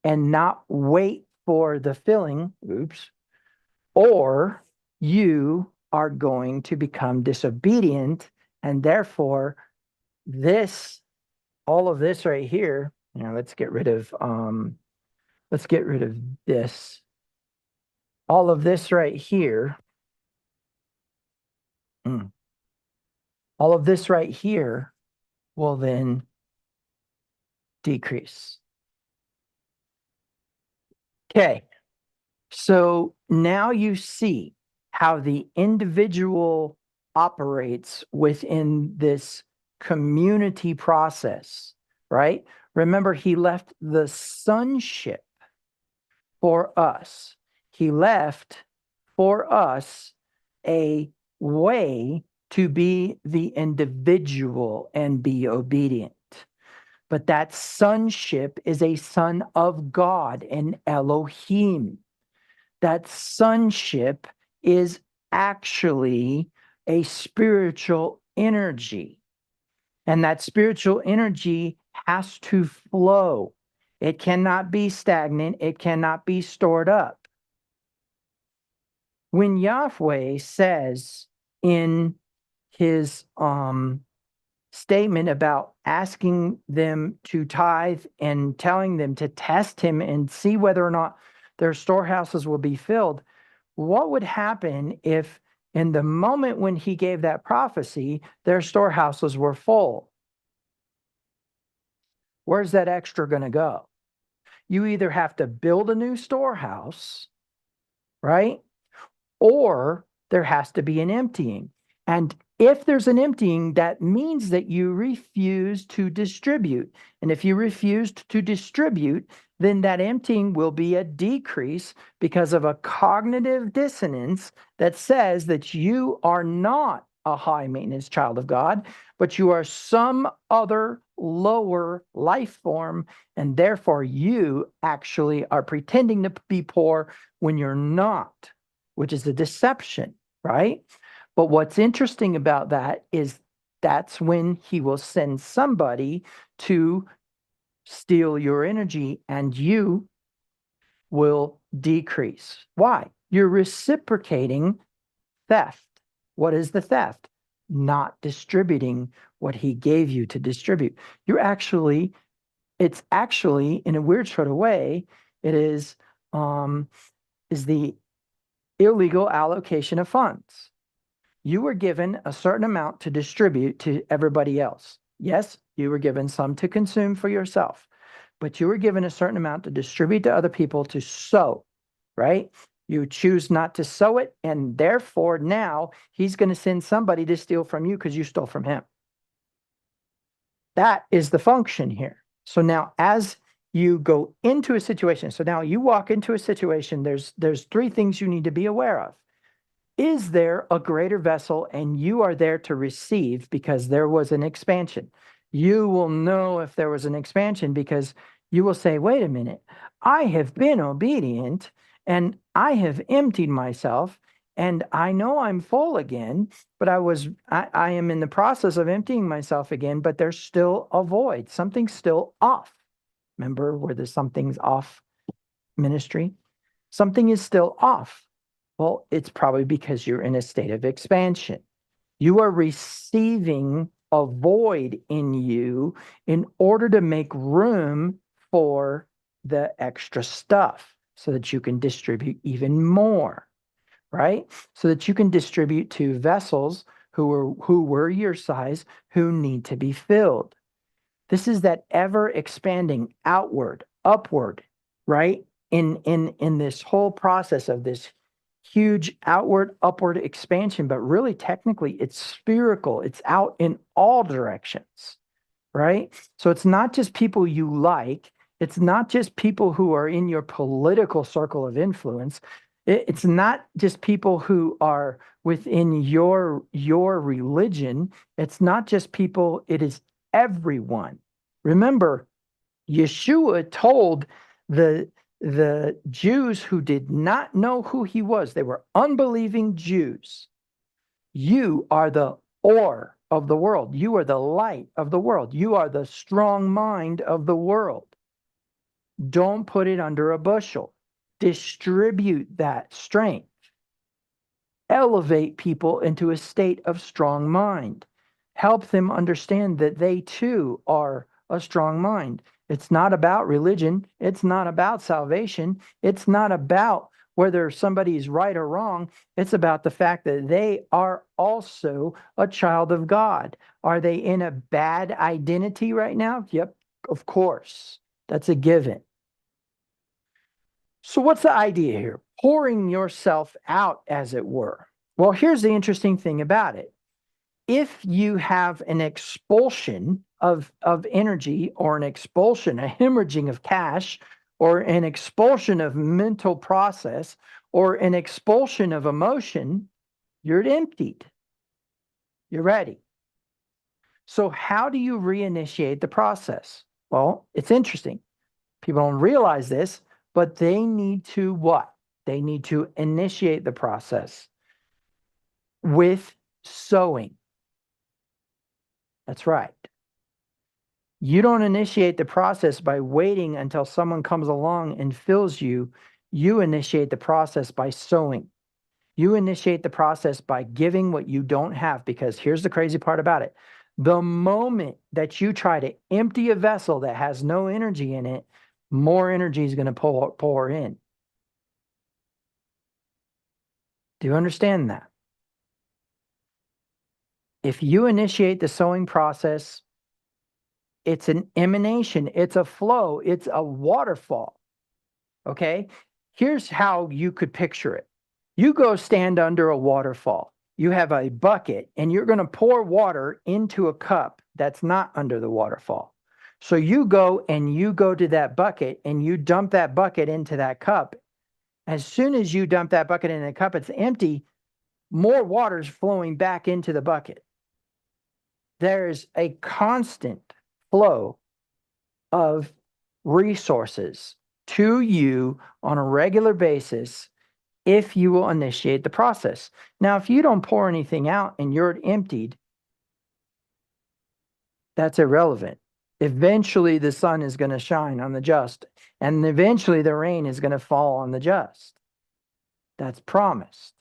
and not wait for the filling, or you are going to become disobedient, and therefore all of this right here, let's get rid of this. All of this right here, all of this right here will then decrease. Okay, so now you see how the individual operates within this community process, right? Remember, he left the sonship for us. He left for us a way to be the individual and be obedient. But that sonship is a son of God, an Elohim. That sonship is actually a spiritual energy. And that spiritual energy has to flow. It cannot be stagnant. It cannot be stored up. When Yahweh says in his statement about asking them to tithe and telling them to test him and see whether or not their storehouses will be filled, what would happen if in the moment when he gave that prophecy, their storehouses were full? Where's that extra going to go? You either have to build a new storehouse, right? Or there has to be an emptying. And if there's an emptying, that means that you refuse to distribute. And if you refused to distribute, then that emptying will be a decrease because of a cognitive dissonance that says that you are not a high maintenance child of God, but you are some other lower life form. And therefore, you actually are pretending to be poor when you're not, which is a deception, right? But what's interesting about that is that's when he will send somebody to steal your energy and you will decrease. Why? You're reciprocating theft. What is the theft? Not distributing what he gave you to distribute. It's actually in a weird sort of way, it is the illegal allocation of funds. You were given a certain amount to distribute to everybody else. Yes, you were given some to consume for yourself, but you were given a certain amount to distribute to other people to sow, right? You choose not to sow it, and therefore now he's going to send somebody to steal from you because you stole from him. That is the function here. So now as you go into a situation, so now you walk into a situation, there's three things you need to be aware of. Is there a greater vessel and you are there to receive because there was an expansion? You will know if there was an expansion because you will say, wait a minute, I have been obedient and I have emptied myself and I know I'm full again, but I am in the process of emptying myself again, but there's still a void. Something's still off. Remember where the something's off ministry? Something is still off. Well, it's probably because you're in a state of expansion. You are receiving a void in you in order to make room for the extra stuff so that you can distribute even more, right? So that you can distribute to vessels who were your size, who need to be filled. This is that ever expanding outward, upward, right? In this whole process of this huge outward, upward expansion, but really technically it's spherical. It's out in all directions, right? So it's not just people you like. It's not just people who are in your political circle of influence. It's not just people who are within your religion. It's not just people, it is everyone. Remember, Yeshua told the Jews who did not know who he was, they were unbelieving Jews. You are the ore of the world. You are the light of the world. You are the strong mind of the world. Don't put it under a bushel. Distribute that strength. Elevate people into a state of strong mind. Help them understand that they too are a strong mind. It's not about religion. It's not about salvation. It's not about whether somebody is right or wrong. It's about the fact that they are also a child of God. Are they in a bad identity right now? Yep, of course. That's a given. So what's the idea here? Pouring yourself out, as it were. Well, here's the interesting thing about it. If you have an expulsion of energy or an expulsion, a hemorrhaging of cash, or an expulsion of mental process, or an expulsion of emotion, you're emptied. You're ready. So how do you reinitiate the process? Well, it's interesting. People don't realize this, but they need to what? They need to initiate the process with sowing. That's right. You don't initiate the process by waiting until someone comes along and fills you. You initiate the process by sowing. You initiate the process by giving what you don't have, because here's the crazy part about it. The moment that you try to empty a vessel that has no energy in it, more energy is going to pour in. Do you understand that? If you initiate the sowing process, it's an emanation, it's a flow, it's a waterfall. Okay? Here's how you could picture it. You go stand under a waterfall. You have a bucket and you're going to pour water into a cup that's not under the waterfall. So you go to that bucket and you dump that bucket into that cup. As soon as you dump that bucket in the cup, it's empty. More water is flowing back into the bucket. There's a constant flow of resources to you on a regular basis if you will initiate the process. Now, if you don't pour anything out and you're emptied, that's irrelevant. Eventually, the sun is going to shine on the just, and eventually the rain is going to fall on the just. That's promised.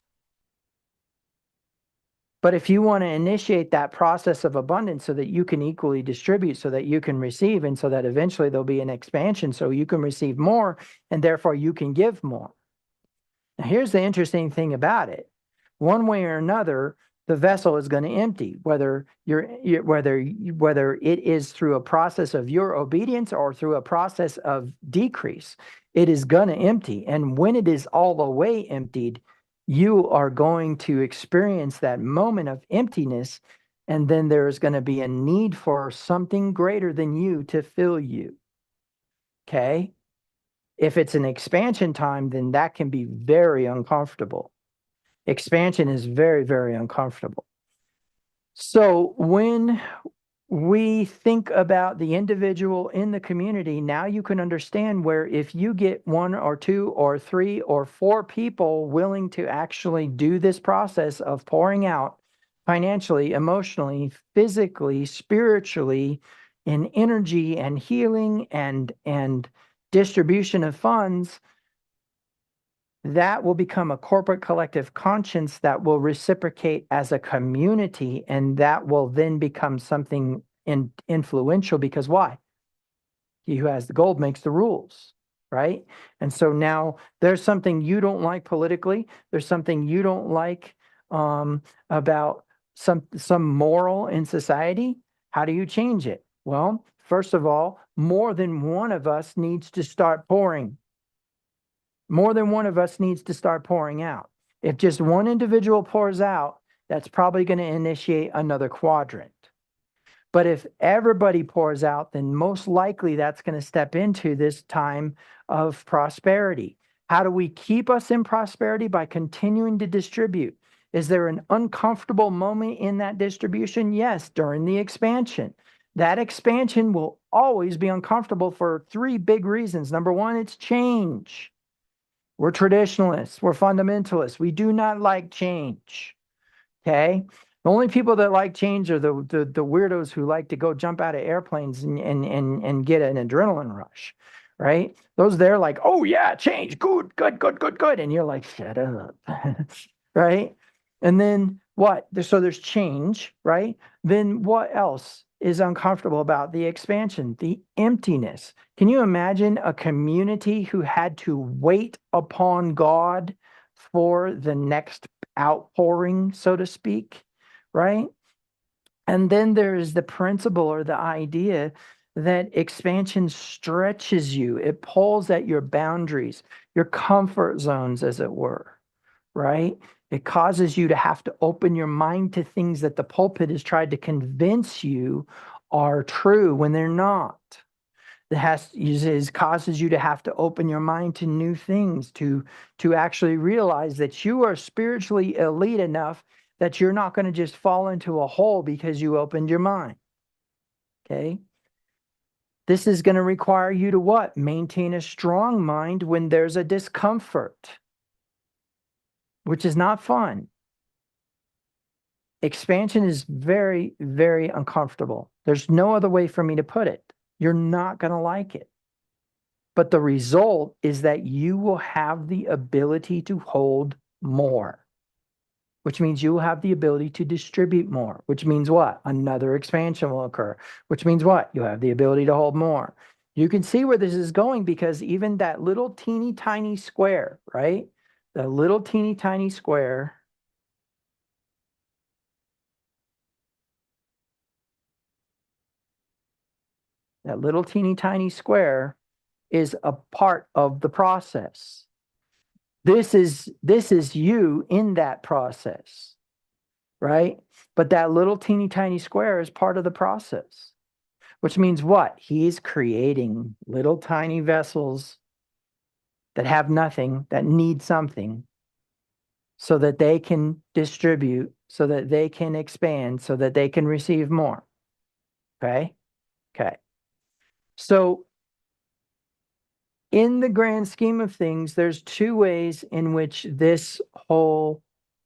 But if you want to initiate that process of abundance so that you can equally distribute, so that you can receive, and so that eventually there'll be an expansion so you can receive more, and therefore you can give more. Now, here's the interesting thing about it. One way or another, the vessel is going to empty, whether whether it is through a process of your obedience or through a process of decrease. It is going to empty. And when it is all the way emptied, you are going to experience that moment of emptiness. And then there is going to be a need for something greater than you to fill you. Okay. If it's an expansion time, then that can be very uncomfortable. Expansion is very, very uncomfortable. So when we think about the individual in the community, now you can understand where if you get one or two or three or four people willing to actually do this process of pouring out financially, emotionally, physically, spiritually, in energy and healing and distribution of funds, that will become a corporate collective conscience that will reciprocate as a community, and that will then become something influential, because why? He who has the gold makes the rules, right? And so now there's something you don't like politically, there's something you don't like about some moral in society. How do you change it? Well, first of all, more than one of us needs to start pouring. More than one of us needs to start pouring out. If just one individual pours out, that's probably going to initiate another quadrant. But if everybody pours out, then most likely that's going to step into this time of prosperity. How do we keep us in prosperity? By continuing to distribute. Is there an uncomfortable moment in that distribution? Yes, during the expansion. That expansion will always be uncomfortable for three big reasons. Number one, it's change. We're traditionalists. We're fundamentalists. We do not like change. Okay. The only people that like change are the weirdos who like to go jump out of airplanes and get an adrenaline rush, right? Those they're like, oh yeah, change, good, good, good, good, good. And you're like, shut up. Right? And then what? So there's change, right? Then what else is uncomfortable about the expansion? The emptiness. Can you imagine a community who had to wait upon God for the next outpouring, so to speak, right? And then there is the principle or the idea that expansion stretches you. It pulls at your boundaries, your comfort zones, as it were, right? It causes you to have to open your mind to things that the pulpit has tried to convince you are true when they're not. It causes you to have to open your mind to new things, to actually realize that you are spiritually elite enough that you're not going to just fall into a hole because you opened your mind. Okay? This is going to require you to what? Maintain a strong mind when there's a discomfort, which is not fun. Expansion is very, very uncomfortable. There's no other way for me to put it. You're not going to like it. But the result is that you will have the ability to hold more, which means you will have the ability to distribute more, which means what? Another expansion will occur, which means what? You have the ability to hold more. You can see where this is going, because even that little teeny tiny square, right? The little teeny tiny square, that little teeny tiny square is a part of the process. This is you in that process, right? But that little teeny tiny square is part of the process, which means what? He's creating little tiny vessels that have nothing, that need something, so that they can distribute, so that they can expand, so that they can receive more. Okay? Okay. So in the grand scheme of things, there's two ways in which this whole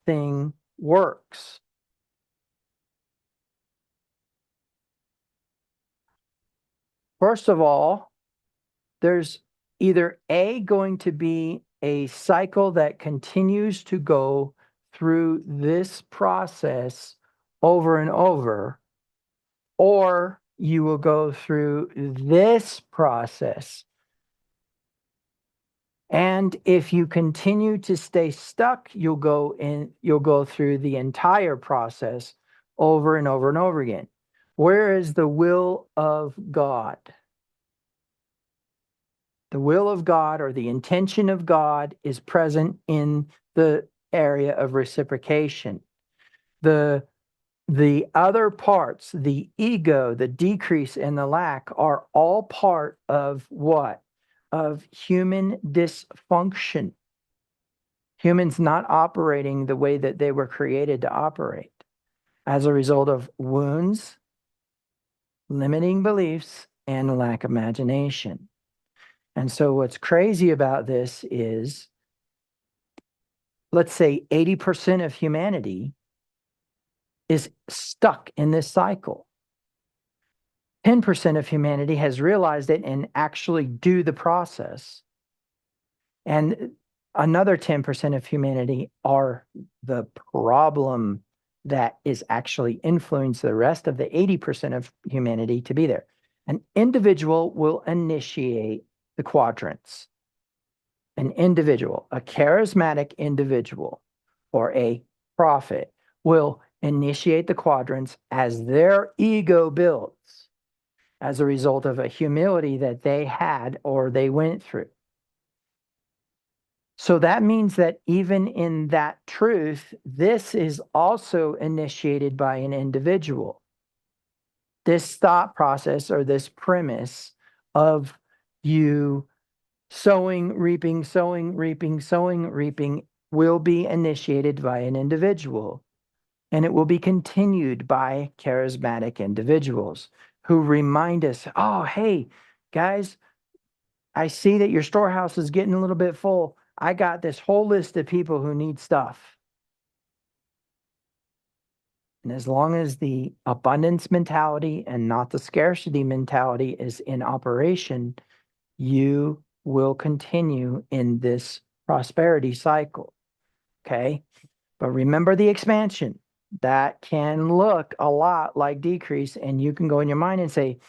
thing works. First of all, there's either going to be a cycle that continues to go through this process over and over, or you will go through this process And if you continue to stay stuck, you'll go through the entire process over and over and over again. Where is the will of God? The will of God or the intention of God is present in the area of reciprocation. The other parts, the ego, the decrease, and the lack are all part of what? Of human dysfunction. Humans not operating the way that they were created to operate as a result of wounds, limiting beliefs, and lack of imagination. And so what's crazy about this is, let's say 80% of humanity is stuck in this cycle. 10% of humanity has realized it and actually do the process. And another 10% of humanity are the problem that is actually influencing the rest of the 80% of humanity to be there. An individual will initiate the quadrants. An individual, a charismatic individual or a prophet will initiate the quadrants as their ego builds as a result of a humility that they had or they went through. So that means that even in that truth, this is also initiated by an individual. This thought process or this premise of you sowing, reaping, sowing, reaping, sowing, reaping will be initiated by an individual. And it will be continued by charismatic individuals who remind us, oh, hey, guys, I see that your storehouse is getting a little bit full. I got this whole list of people who need stuff. And as long as the abundance mentality and not the scarcity mentality is in operation, you will continue in this prosperity cycle. Okay. But remember the expansion. That can look a lot like decrease. And you can go in your mind and say,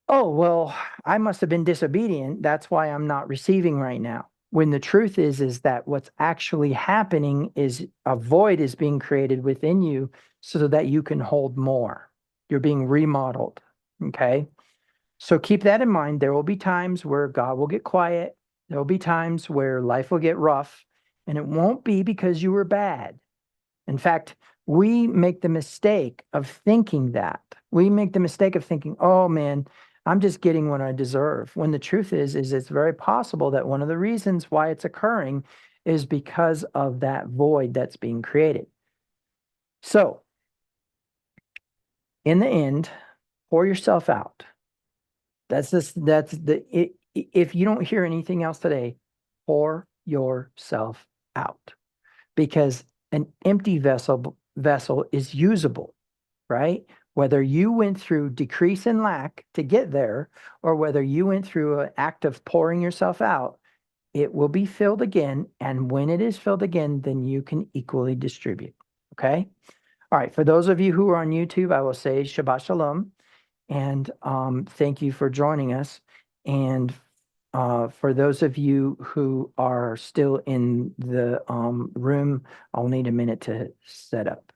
oh, well, I must have been disobedient. That's why I'm not receiving right now. When the truth is that what's actually happening is a void is being created within you so that you can hold more. You're being remodeled. Okay. So keep that in mind. There will be times where God will get quiet. There will be times where life will get rough, and it won't be because you were bad. In fact, we make the mistake of thinking that. We make the mistake of thinking, oh man, I'm just getting what I deserve. When the truth is it's very possible that one of the reasons why it's occurring is because of that void that's being created. So, in the end, pour yourself out. If you don't hear anything else today, pour yourself out, because an empty vessel is usable, right? Whether you went through decrease and lack to get there, or whether you went through an act of pouring yourself out, it will be filled again. And when it is filled again, then you can equally distribute. Okay. All right. For those of you who are on YouTube, I will say Shabbat Shalom. And thank you for joining us. And for those of you who are still in the room, I'll need a minute to set up.